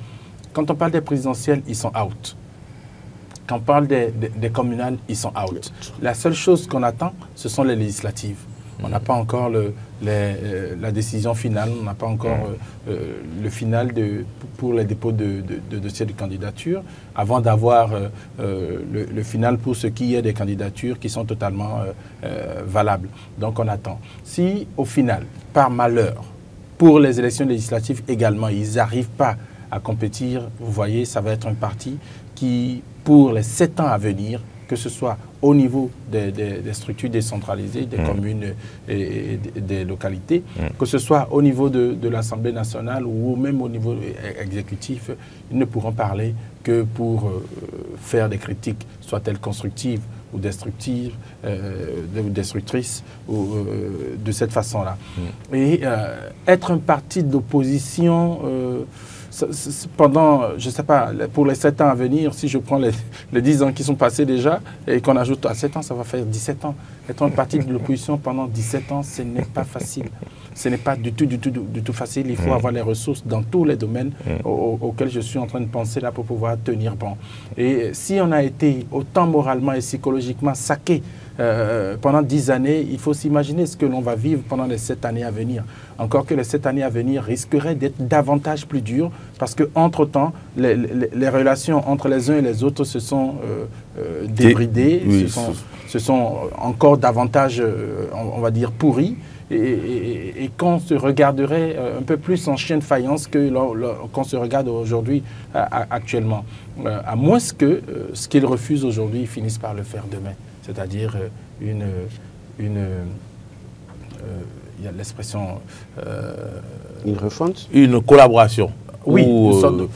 quand on parle des présidentielles, ils sont out. Quand on parle des communales, ils sont out. La seule chose qu'on attend, ce sont les législatives. On n'a pas encore la décision finale, on n'a pas encore le final pour les dépôts de dossiers de candidature, avant d'avoir le final pour ce qui est des candidatures qui sont totalement valables. Donc on attend. Si au final, par malheur, pour les élections législatives également, ils n'arrivent pas à compétir, vous voyez, ça va être un parti qui, pour les 7 ans à venir, que ce soit au niveau des structures décentralisées, des communes et des localités, que ce soit au niveau de l'Assemblée nationale ou même au niveau exécutif, ils ne pourront parler que pour faire des critiques, soient-elles constructives ou destructrices, ou de cette façon-là. Et être un parti d'opposition pendant, je ne sais pas, pour les 7 ans à venir, si je prends les 10 ans qui sont passés déjà et qu'on ajoute à 7 ans, ça va faire 17 ans. Être un parti de l'opposition pendant 17 ans, ce n'est pas facile. Ce n'est pas du tout facile. Il faut avoir les ressources dans tous les domaines auxquels je suis en train de penser là pour pouvoir tenir bon. Et si on a été autant moralement et psychologiquement saqué pendant 10 années, il faut s'imaginer ce que l'on va vivre pendant les 7 années à venir. Encore que les 7 années à venir risqueraient d'être davantage plus dures parce qu'entre-temps, les relations entre les uns et les autres se sont débridées, se sont encore davantage, on va dire, pourries. Et qu'on se regarderait un peu plus en chien de faïence qu'on se regarde aujourd'hui actuellement. À moins que ce qu'ils refusent aujourd'hui, ils finissent par le faire demain. C'est-à-dire il y a l'expression... une refonte? Une collaboration. Oui,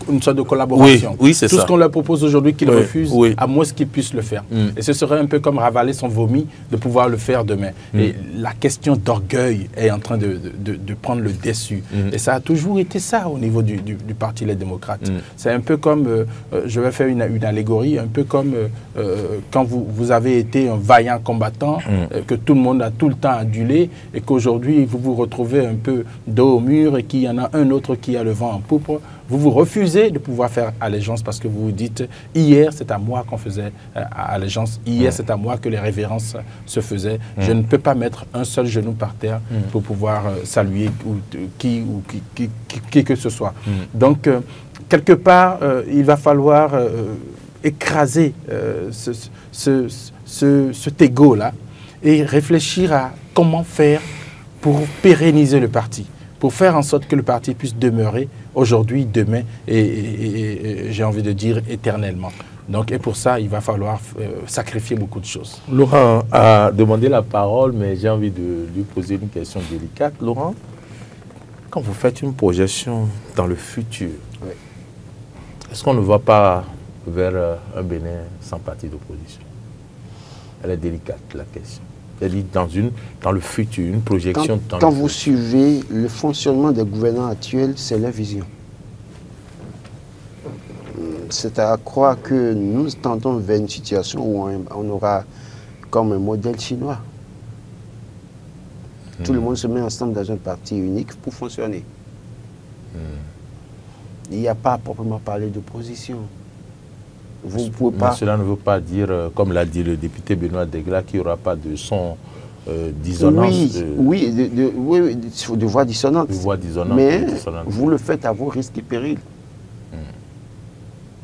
une sorte de collaboration. Oui, c'est ça. Tout ce qu'on leur propose aujourd'hui qu'ils refusent, oui. à moins qu'ils puissent le faire. Et ce serait un peu comme ravaler son vomi de pouvoir le faire demain. Et la question d'orgueil est en train de prendre le dessus. Et ça a toujours été ça au niveau du Parti Les Démocrates. C'est un peu comme, je vais faire une allégorie, un peu comme quand vous avez été un vaillant combattant, que tout le monde a tout le temps adulé, et qu'aujourd'hui vous vous retrouvez un peu dos au mur et qu'il y en a un autre qui a le vent en poupe. Vous refusez de pouvoir faire allégeance parce que vous vous dites « hier, c'est à moi qu'on faisait allégeance, hier, c'est à moi que les révérences se faisaient. Je ne peux pas mettre un seul genou par terre pour pouvoir saluer qui que ce soit. » Donc, quelque part, il va falloir écraser cet égo-là et réfléchir à comment faire pour pérenniser le parti, pour faire en sorte que le parti puisse demeurer aujourd'hui, demain et j'ai envie de dire éternellement. Donc, et pour ça, il va falloir sacrifier beaucoup de choses. Laurent a demandé la parole, mais j'ai envie de lui poser une question délicate. Laurent, quand vous faites une projection dans le futur, est-ce qu'on ne va pas vers un Bénin sans parti d'opposition? Elle est délicate, la question. C'est-à-dire dans le futur, une projection dans le futur. Quand vous suivez le fonctionnement des gouvernants actuels, c'est leur vision. C'est à croire que nous tendons vers une situation où on aura comme un modèle chinois. Tout le monde se met ensemble dans un parti unique pour fonctionner. Il n'y a pas à proprement parler d'opposition. Vous pouvez pas... Mais cela ne veut pas dire, comme l'a dit le député Benoît Degla, qu'il n'y aura pas de son dissonance. Oui, de voix dissonante. De voix dissonante. Mais vous le faites à vos risques et périls.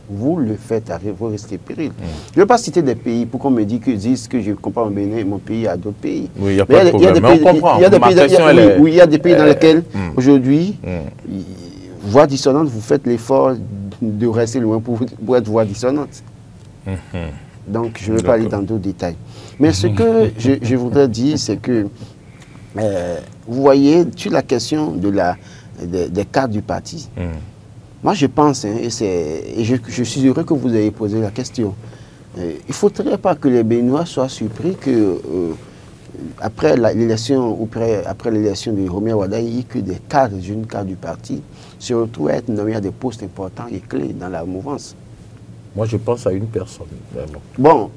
Vous le faites à vos risques et périls. Je ne vais pas citer des pays pour qu'on me dise que je compare mon pays à d'autres pays. Oui, il n'y a pas de problème. Mais on comprend. Il y a des pays dans lesquels, aujourd'hui, voix dissonante, vous faites l'effort de rester loin pour être voix dissonante. Donc, je ne vais pas aller dans d'autres détails. Mais ce que je voudrais dire, c'est que, vous voyez, sur la question des cadres du parti, moi je pense, et je suis heureux que vous ayez posé la question, il ne faudrait pas que les Béninois soient surpris que, après l'élection de Romier Wada, il y ait que des cadres, jeunes cadres du parti, se retrouvent à être nommés à des postes importants et clés dans la mouvance. Moi, je pense à une personne, vraiment. Bon,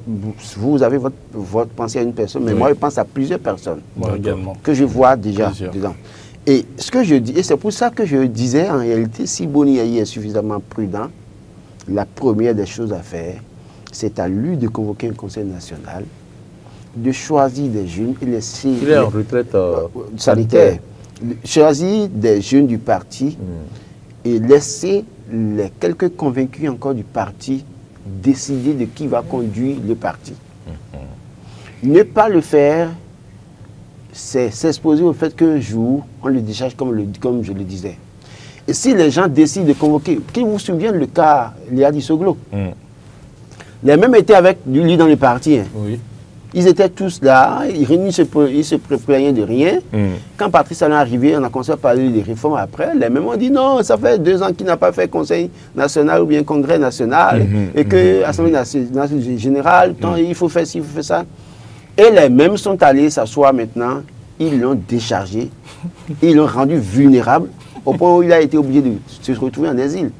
vous avez votre pensée à une personne, mais moi, je pense à plusieurs personnes. Moi également. Que je vois déjà dedans. Et ce que je dis, et c'est pour ça que je disais, en réalité, si Boni Yayi est suffisamment prudent, la première des choses à faire, c'est à lui de convoquer un conseil national, de choisir des jeunes et laisser... Il est en retraite sanitaire. Choisir des jeunes du parti et laisser les quelques convaincus encore du parti décider de qui va conduire le parti. Ne pas le faire, c'est s'exposer au fait qu'un jour, on le décharge comme je le disais. Et si les gens décident de convoquer, qui vous souviennent le cas Léa Dissoglo, les mêmes étaient avec lui dans le parti. Hein. Oui. Ils étaient tous là, ils se plaignaient de rien. Quand Patrice Talon est arrivé, on a commencé à parler des réformes après. Les mêmes ont dit non, ça fait 2 ans qu'il n'a pas fait conseil national ou bien congrès national. Et que Assemblée nationale générale, il faut faire ci, il faut faire ça. Et les mêmes sont allés s'asseoir maintenant, ils l'ont déchargé, ils l'ont rendu vulnérable au point où il a été obligé de se retrouver en exil.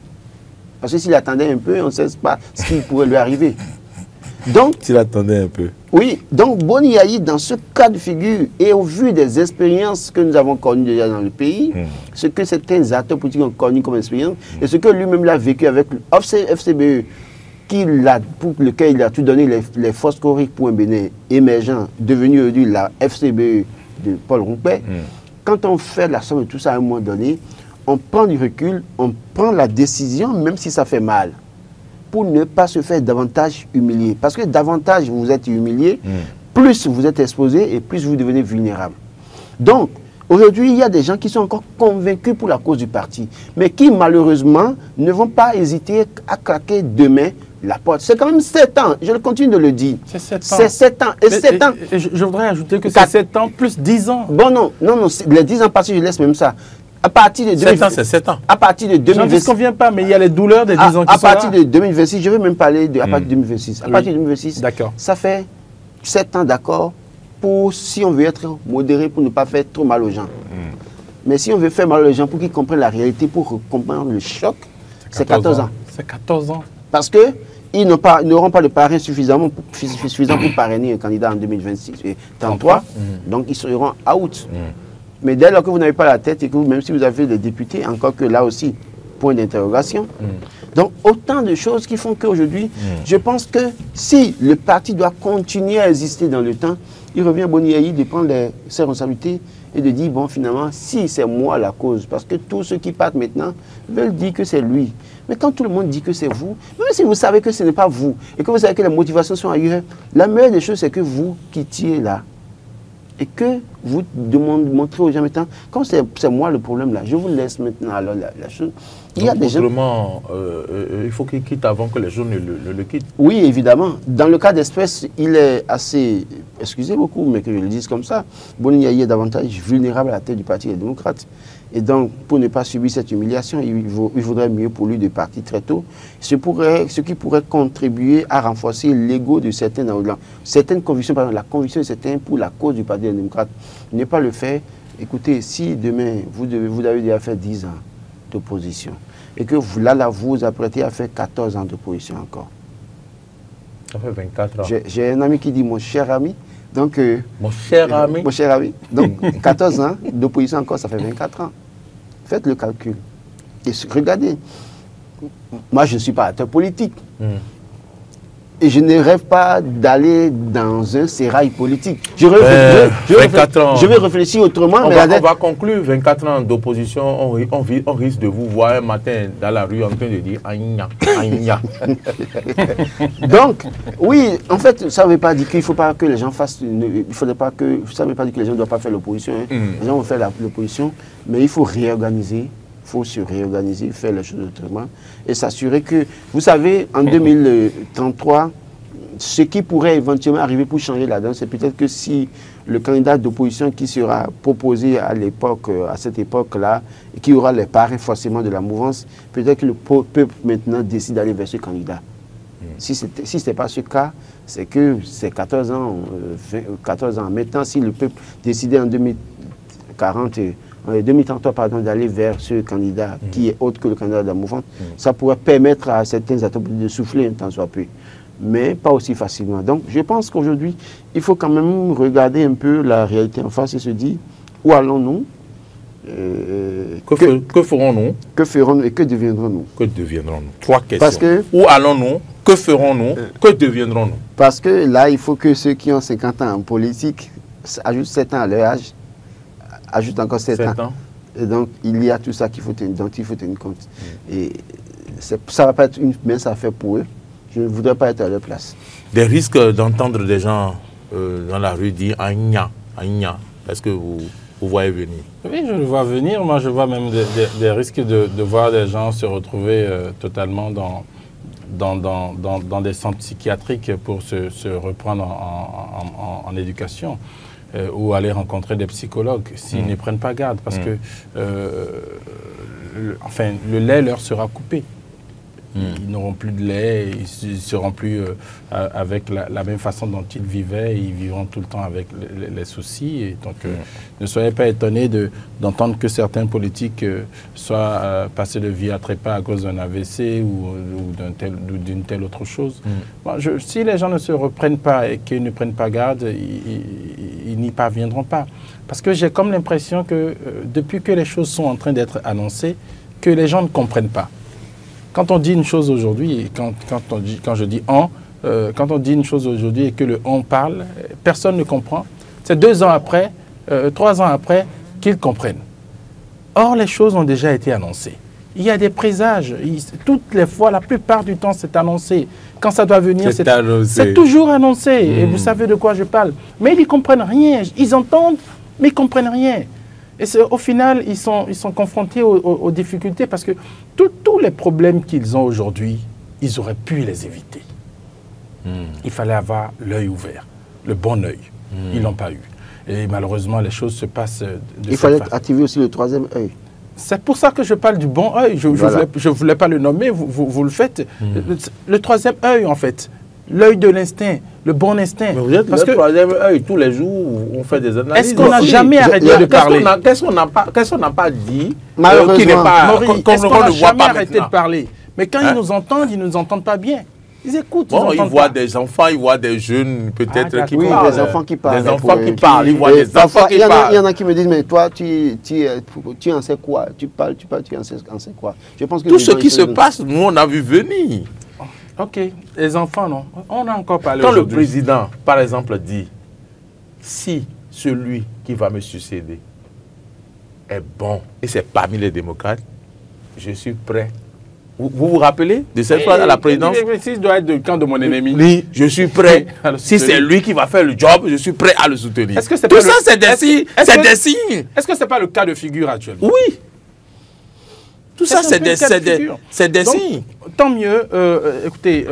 Parce que s'il attendait un peu, on ne sait pas ce qui pourrait lui arriver. Donc, s'il attendait un peu. Oui, donc Boni Yayi, dans ce cas de figure, et au vu des expériences que nous avons connues déjà dans le pays, ce que certains acteurs politiques ont connu comme expérience, et ce que lui-même l'a vécu avec le FCBE, pour lequel il a tout donné les forces choriques pour un Bénin émergent, devenu aujourd'hui la FCBE de Paul Rompé, quand on fait la somme de tout ça à un moment donné, on prend du recul, on prend la décision, même si ça fait mal, pour ne pas se faire davantage humilier. Parce que davantage vous êtes humilié, plus vous êtes exposé et plus vous devenez vulnérable. Donc, aujourd'hui, il y a des gens qui sont encore convaincus pour la cause du parti, mais qui malheureusement ne vont pas hésiter à claquer demain la porte. C'est quand même 7 ans, je continue de le dire. C'est 7 ans. C'est 7 ans. Et 7 ans. Je voudrais ajouter que c'est 7 ans plus 10 ans. Bon, non, les 10 ans passés, je laisse même ça. À partir de 7 ans, c'est 7 ans. À partir de 2026. J'en dis qu'on vient pas, mais il y a les douleurs des 10 ans qui sont là. À partir de 2026, je vais même parler de à partir de 2026. À partir de 2026, ça fait 7 ans, d'accord, pour si on veut être modéré, pour ne pas faire trop mal aux gens. Mais si on veut faire mal aux gens pour qu'ils comprennent la réalité, pour comprendre le choc, c'est 14 ans. C'est 14 ans. Parce qu'ils n'auront pas de parrain suffisant pour parrainer un candidat en 2026 et 33. Donc ils seront out. Mais dès lors que vous n'avez pas la tête et que même si vous avez des députés, encore que là aussi, point d'interrogation. Donc autant de choses qui font qu'aujourd'hui, je pense que si le parti doit continuer à exister dans le temps, il revient à Boni Yayi de prendre ses responsabilités et de dire, bon, finalement, si c'est moi la cause, parce que tous ceux qui partent maintenant veulent dire que c'est lui. Mais quand tout le monde dit que c'est vous, même si vous savez que ce n'est pas vous, et que vous savez que les motivations sont ailleurs, la meilleure des choses, c'est que vous quittiez là. Et que vous montrez aux gens maintenant, comme c'est moi le problème là, je vous laisse maintenant alors la chose. Il y a des gens... il faut qu'il quitte avant que les gens ne le quittent. Oui, évidemment. Dans le cas d'espèce, il est assez, excusez beaucoup, mais que je le dise comme ça, Boni Yayi est davantage vulnérable à la tête du Parti des démocrates. Et donc, pour ne pas subir cette humiliation, il vaudrait mieux pour lui de partir très tôt. Ce qui pourrait contribuer à renforcer l'ego de certaines convictions, par exemple la conviction de certains pour la cause du Parti des démocrates. Ne pas le faire. Écoutez, si demain, vous avez déjà fait 10 ans d'opposition, et que vous vous apprêtez à faire 14 ans d'opposition encore. Ça fait 24 ans. J'ai un ami qui dit, mon cher ami, donc... mon cher ami. Mon cher ami. Donc, 14 ans d'opposition encore, ça fait 24 ans. Faites le calcul. Et regardez, moi, je ne suis pas acteur politique. Et je ne rêve pas d'aller dans un sérail politique. Je vais réfléchir autrement. On va conclure 24 ans d'opposition. On risque de vous voir un matin dans la rue en train de dire aïna, aïna. Donc, oui, en fait, ça ne veut pas dire qu'il ne faut pas que les gens fassent. Ça ne veut pas dire que les gens ne doivent pas faire l'opposition. Les gens vont faire l'opposition, mais il faut réorganiser. Il faut se réorganiser, faire les choses autrement et s'assurer que, vous savez, en 2033, ce qui pourrait éventuellement arriver pour changer la donne, c'est peut-être que si le candidat d'opposition qui sera proposé à cette époque-là, qui aura les parrains forcément de la mouvance, peut-être que le peuple maintenant décide d'aller vers ce candidat. Si ce n'est pas ce cas, c'est que c'est 14 ans. Maintenant, si le peuple décidait en 2033, pardon, d'aller vers ce candidat qui est autre que le candidat de la mouvance, ça pourrait permettre à certains acteurs de souffler un temps soit peu, mais pas aussi facilement. Donc, je pense qu'aujourd'hui, il faut quand même regarder un peu la réalité en face et se dire, où allons-nous? Que ferons-nous? Que ferons-nous et que deviendrons-nous? Que deviendrons-nous? 3 questions. Parce que, où allons-nous? Que ferons-nous? Que deviendrons-nous? Parce que là, il faut que ceux qui ont 50 ans en politique ajoutent 7 ans à leur âge, ajoute encore 7 ans. Et donc, il y a tout ça qu'il faut tenir compte. Et ça ne va pas être une mince affaire pour eux. Je ne voudrais pas être à leur place. Des risques d'entendre des gens dans la rue dire « Aïna, Aïna ». Est-ce que vous voyez venir? Oui, je le vois venir. Moi, je vois même des risques de voir des gens se retrouver totalement dans des centres psychiatriques pour se reprendre en éducation. Ou aller rencontrer des psychologues s'ils ne prennent pas garde, parce que le lait leur sera coupé. Ils n'auront plus de lait, ils ne seront plus avec la même façon dont ils vivaient, ils vivront tout le temps avec les soucis. Et donc, ne soyez pas étonnés d'entendre que certains politiques soient passés de vie à trépas à cause d'un AVC ou d'une telle autre chose. Bon, si les gens ne se reprennent pas et qu'ils ne prennent pas garde, ils n'y parviendront pas. Parce que j'ai comme l'impression que depuis que les choses sont en train d'être annoncées, que les gens ne comprennent pas. Quand on dit une chose aujourd'hui, quand on dit une chose aujourd'hui et que le on parle, personne ne comprend. C'est 2 ans après, 3 ans après qu'ils comprennent. Or, les choses ont déjà été annoncées. Il y a des présages. Toutes les fois, la plupart du temps, c'est annoncé. Quand ça doit venir, c'est toujours annoncé. Et vous savez de quoi je parle. Mais ils ne comprennent rien. Ils entendent, mais ils ne comprennent rien. Et au final, ils sont confrontés aux difficultés parce que tous les problèmes qu'ils ont aujourd'hui, ils auraient pu les éviter. Il fallait avoir l'œil ouvert, le bon œil. Ils ne l'ont pas eu. Et malheureusement, les choses se passent de Il fallait activer aussi le 3e œil. C'est pour ça que je parle du bon œil. Je ne voulais pas le nommer, vous le faites. Le troisième œil, en fait. L'œil de l'instinct, le bon instinct. Mais vous êtes le troisième œil. Tous les jours, on fait des analyses. Est-ce qu'on n'a jamais arrêté de parler? Qu'est-ce qu'on n'a pas dit? Malheureusement, est-ce qu'on n'a jamais arrêté de parler? Mais quand ils nous entendent pas bien. Ils écoutent, bon, ils voient des enfants, ils voient des jeunes peut-être qui parlent. Oui, des enfants qui parlent. Des enfants qui parlent, ils voient des enfants qui parlent. Il y en a qui me disent, mais toi, tu en sais quoi? Tu parles, tu en sais quoi? Je pense que tout ce qui se passe, nous, on a vu venir. Ok, les enfants, non. On a encore parlé. Quand le président, par exemple, dit, si celui qui va me succéder est bon, et c'est parmi les démocrates, je suis prêt. Vous vous rappelez de cette phrase à la présidence? Si doit être du camp de mon ennemi. Oui, je suis prêt. Si c'est lui qui va faire le job, je suis prêt à le soutenir. Est-ce que c'est tout ça, c'est des signes. Est-ce que ce n'est pas le cas de figure actuellement? Oui. Tout ça, c'est des signes. Tant mieux. Écoutez,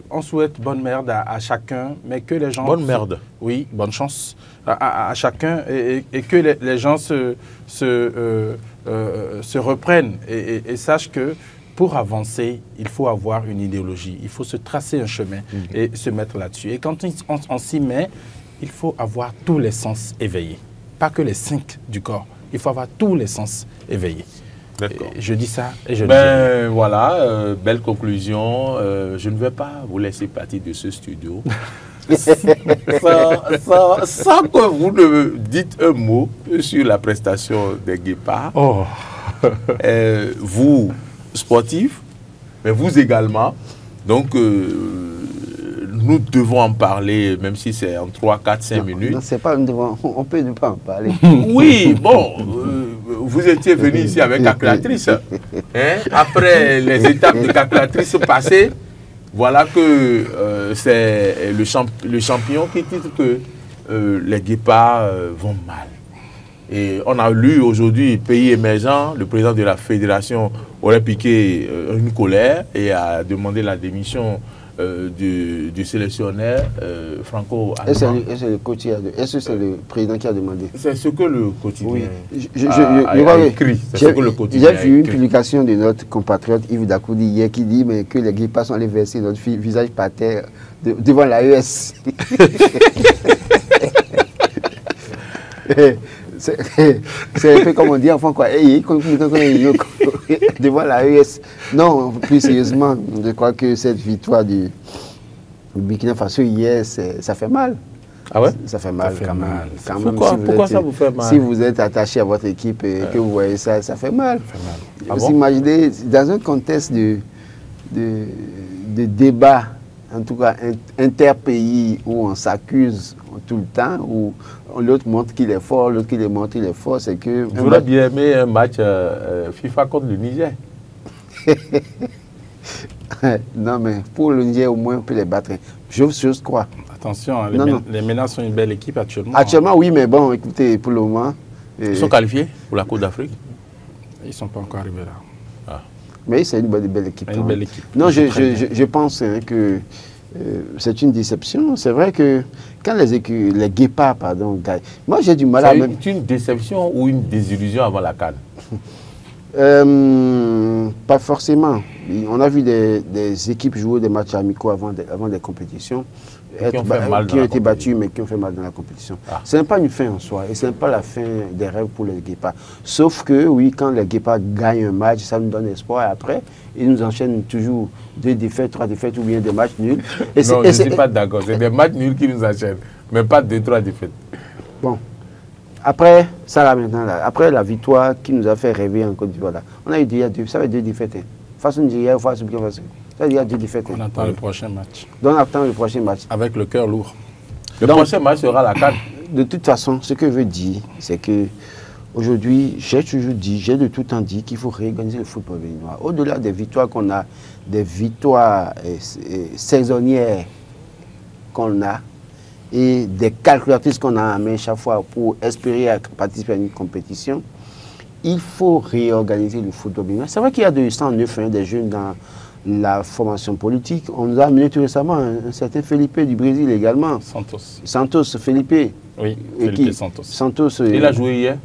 on souhaite bonne merde à chacun, mais que les gens... Bonne merde. Oui, bonne chance à chacun et que les gens se reprennent et sachent que pour avancer, il faut avoir une idéologie. Il faut se tracer un chemin et se mettre là-dessus. Et quand on s'y met, il faut avoir tous les sens éveillés. Pas que les 5 du corps. Il faut avoir tous les sens éveillés. Je dis ça et je le dis. Voilà, belle conclusion. Je ne vais pas vous laisser partir de ce studio sans que vous ne dites un mot sur la prestation des guépards. Oh. Vous, sportifs, mais vous également. Donc, nous devons en parler, même si c'est en 3, 4, 5 minutes. Non, c'est pas, on peut ne pas en parler. Oui, bon, vous étiez venu ici avec calculatrice. Hein? Après les étapes de calculatrice passées, voilà que c'est le champion qui dit que les guépards vont mal. Et on a lu aujourd'hui, pays émergent, le président de la fédération aurait piqué une colère et a demandé la démission du sélectionneur franco-allemand. Est-ce que c'est le président qui a demandé? C'est ce que le quotidien a écrit. J'ai vu une publication de notre compatriote Yves Dakoudi hier qui dit que les guépards sont allés verser notre visage par terre devant l'AES. C'est un peu comme on dit enfant quoi. Devant l'AES. Non, plus sérieusement, je crois que cette victoire du Burkina Faso hier, ça fait mal. Ah ouais? Ça fait mal quand même. Pourquoi ça vous fait mal? Si vous êtes attaché à votre équipe et que vous voyez ça, ça fait mal. Ah vous imaginez, dans un contexte de débat, en tout cas interpays, où on s'accuse tout le temps, où l'autre montre qu'il est fort, l'autre qui montre qu'il est fort, c'est que... J'aurais bien aimé un match FIFA contre le Niger. Non, mais pour le Niger, au moins, on peut les battre. J'ose croire. Attention, les menaces sont une belle équipe actuellement. Actuellement, oui, mais bon, écoutez, pour le moment... Ils sont qualifiés pour la Coupe d'Afrique? Ils ne sont pas encore arrivés là. Ah. Mais c'est une belle équipe. Une belle équipe. Non, je pense que c'est une déception. C'est vrai que quand les guépards, gagnent... Moi, j'ai du mal à... C'est une déception ou une désillusion avant la CAN? Pas forcément. On a vu des équipes jouer des matchs amicaux avant des compétitions qui ont été battues mais qui ont fait mal dans la compétition. Ah. Ce n'est pas une fin en soi et ce n'est pas la fin des rêves pour les guépards. Sauf que oui, quand les guépards gagnent un match, ça nous donne espoir et après, ils nous enchaînent toujours 2 défaites, 3 défaites ou bien des matchs nuls. Non, je ne suis pas d'accord. C'est des matchs nuls qui nous enchaînent, mais pas 2, 3 défaites. Bon. Après, ça là maintenant, après la victoire qui nous a fait rêver en Côte d'Ivoire, on a eu déjà 2 défaites. Face au Nigeria, face au Burkina Faso. Ça, il y a 2 défaites. On attend le prochain match. Donc on attend le prochain match. Avec le cœur lourd. Le prochain match sera la CAN. De toute façon, ce que je veux dire, c'est que aujourd'hui, j'ai toujours dit, j'ai de tout temps dit qu'il faut réorganiser le football béninois. Au-delà des victoires qu'on a, des victoires saisonnières qu'on a, et des calculatrices qu'on a en main chaque fois pour espérer participer à une compétition, il faut réorganiser le football béninois. C'est vrai qu'il y a de 109 des jeunes la formation politique. On nous a amené tout récemment un certain Felipe du Brésil également. Santos, Felipe. Oui, Felipe Santos. Santos. Il a joué hier?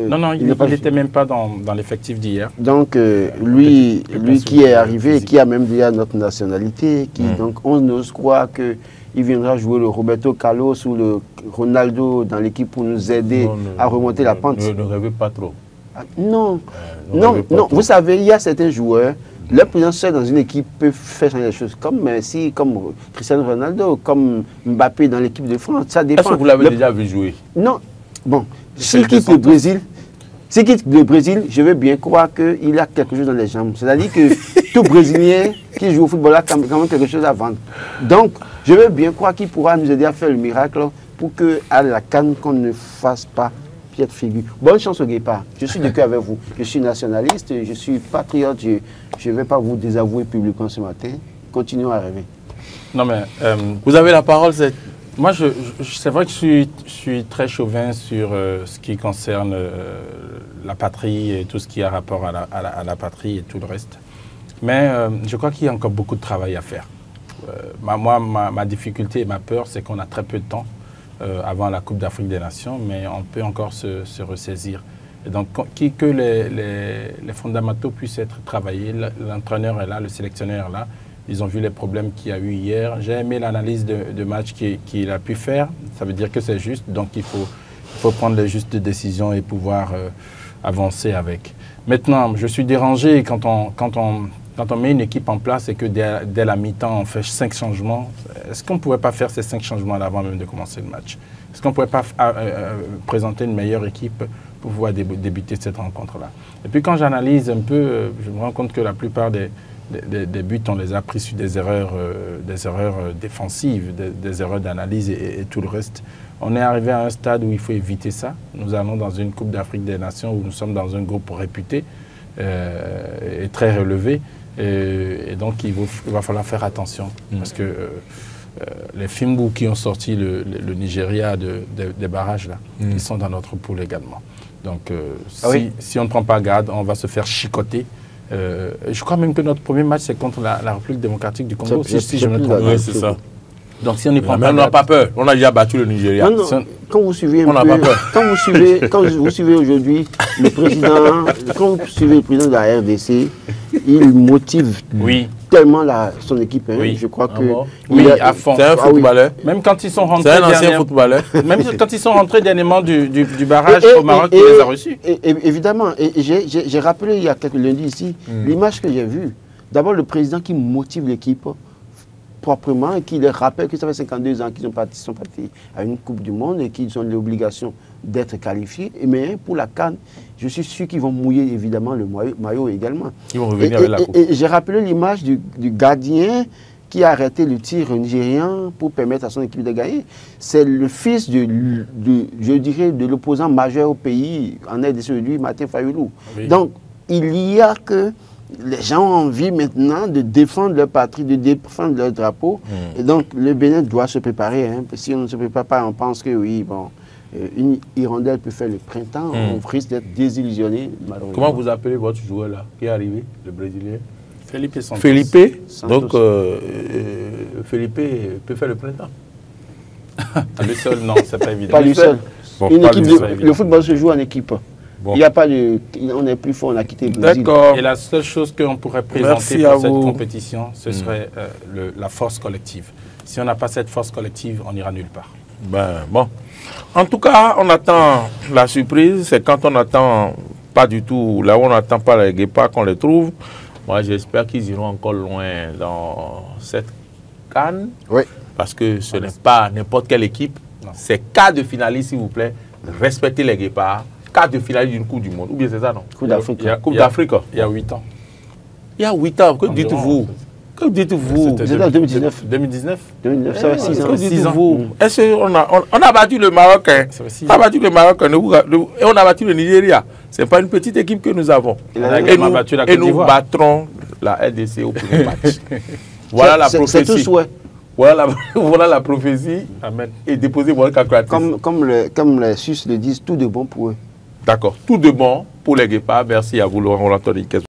Non, il n'était même pas dans l'effectif d'hier. Donc, lui qui est arrivé, qui a même déjà notre nationalité, donc on ose croire qu'il viendra jouer le Roberto Carlos ou le Ronaldo dans l'équipe pour nous aider à remonter la pente. Ne rêvez pas trop. Non, vous savez, il y a certains joueurs, leur présence seule dans une équipe peut faire changer les choses, comme Messi, comme Cristiano Ronaldo, comme Mbappé dans l'équipe de France, ça dépend. Est-ce que vous l'avez déjà vu jouer? Non, bon, s'il quitte le Brésil, je veux bien croire qu'il a quelque chose dans les jambes. C'est-à-dire que tout Brésilien qui joue au football a quand même quelque chose à vendre. Donc, je veux bien croire qu'il pourra nous aider à faire le miracle pour qu'à la CAN, qu'on ne fasse pas pied de figure. Bonne chance au Guépard. Je suis de cœur avec vous. Je suis nationaliste, je suis patriote. Je ne vais pas vous désavouer publiquement ce matin. Continuons à rêver. Non, mais vous avez la parole. Moi, c'est vrai que je suis très chauvin sur ce qui concerne la patrie et tout ce qui a rapport à la patrie et tout le reste. Mais je crois qu'il y a encore beaucoup de travail à faire. Ma difficulté et ma peur, c'est qu'on a très peu de temps avant la Coupe d'Afrique des Nations, mais on peut encore se ressaisir. Et donc, que les fondamentaux puissent être travaillés, l'entraîneur est là, le sélectionneur est là. Ils ont vu les problèmes qu'il y a eu hier. J'ai aimé l'analyse de match qu'il a pu faire. Ça veut dire que c'est juste. Donc, il faut prendre les justes décisions et pouvoir avancer avec. Maintenant, je suis dérangé quand on met une équipe en place et que dès la mi-temps, on fait 5 changements. Est-ce qu'on ne pourrait pas faire ces 5 changements avant même de commencer le match? Est-ce qu'on ne pourrait pas présenter une meilleure équipe pour pouvoir débuter cette rencontre-là? Et puis, quand j'analyse un peu, je me rends compte que la plupart des buts, on les a pris sur des erreurs défensives, des erreurs d'analyse et tout le reste. On est arrivé à un stade où il faut éviter ça. Nous allons dans une Coupe d'Afrique des Nations où nous sommes dans un groupe réputé et très relevé. Et donc, il va falloir faire attention. Parce que les Fimbu qui ont sorti le Nigeria des barrages, là, ils sont dans notre poule également. Donc, si on ne prend pas garde, on va se faire chicoter. Je crois même que notre premier match, c'est contre la République démocratique du Congo, si je me trompe. Oui, c'est ça. Donc, si on n'y prend pas on n'a pas peur. On a déjà battu le Nigeria. Non, quand vous suivez quand vous suivez aujourd'hui le président, quand vous suivez le président de la RDC, il motive tellement son équipe. Hein, je crois que oui, à fond. C'est un footballeur. Même quand ils sont rentrés. C'est un ancien footballeur. Même quand ils sont rentrés dernièrement du barrage au Maroc, il les a reçus. Évidemment. Et j'ai rappelé il y a quelques lundis ici l'image que j'ai vue. D'abord, le président qui motive l'équipe proprement et qui leur rappelle que ça fait 52 ans qu'ils sont partis à une Coupe du Monde et qu'ils ont l'obligation d'être qualifiés. Mais pour la CAN, je suis sûr qu'ils vont mouiller évidemment le maillot également. Ils vont revenir avec la coupe. Et j'ai rappelé l'image du gardien qui a arrêté le tir nigérien pour permettre à son équipe de gagner. C'est le fils je dirais, de l'opposant majeur au pays en RDC, lui, Martin Fayoulou. Oui. Donc, il y a que les gens ont envie maintenant de défendre leur patrie, de défendre leur drapeau. Et donc, le Bénin doit se préparer. Hein. Si on ne se prépare pas, on pense que oui, bon, une hirondelle peut faire le printemps. On risque d'être désillusionné, malheureusement. Comment vous appelez votre joueur là, qui est arrivé, le Brésilien? Felipe Santos. Felipe. Donc, Felipe peut faire le printemps. Lui seul, non, c'est pas évident. Pas lui seul. Bon, le football se joue en équipe. Bon. Il n'y a pas de... On est plus fort, on a quitté le Brésil. D'accord. Et la seule chose qu'on pourrait présenter pour cette compétition, ce serait la force collective. Si on n'a pas cette force collective, on n'ira nulle part. Ben, bon. En tout cas, on attend la surprise. C'est quand on n'attend pas du tout, là où on n'attend pas les Guépards qu'on les trouve. Moi, j'espère qu'ils iront encore loin dans cette CAN. Oui. Parce que ce n'est pas n'importe quelle équipe. C'est quart de finaliste, s'il vous plaît. Respectez les Guépards. Quart de finale d'une Coupe du Monde. Ou bien c'est ça, non? Coupe d'Afrique. Coupe d'Afrique. Il y a 8 ans. Il y a 8 ans. Que dites-vous? Que dites-vous? C'était en 2019. 2019. 2019, ça fait 6 ans. Que dites-vous? Est-ce qu'on a battu le Maroc? On a battu le Maroc et on a battu le Nigeria. Ce n'est pas une petite équipe que nous avons. Et nous battrons la RDC au premier match. Voilà la prophétie. C'est tout souhait. Voilà la prophétie. Amen. Et déposez votre calculatrice. Comme les Suisses le disent, tout de bon pour eux. D'accord. Tout de bon pour les Guépards. Merci à vous, Laurent Anthony.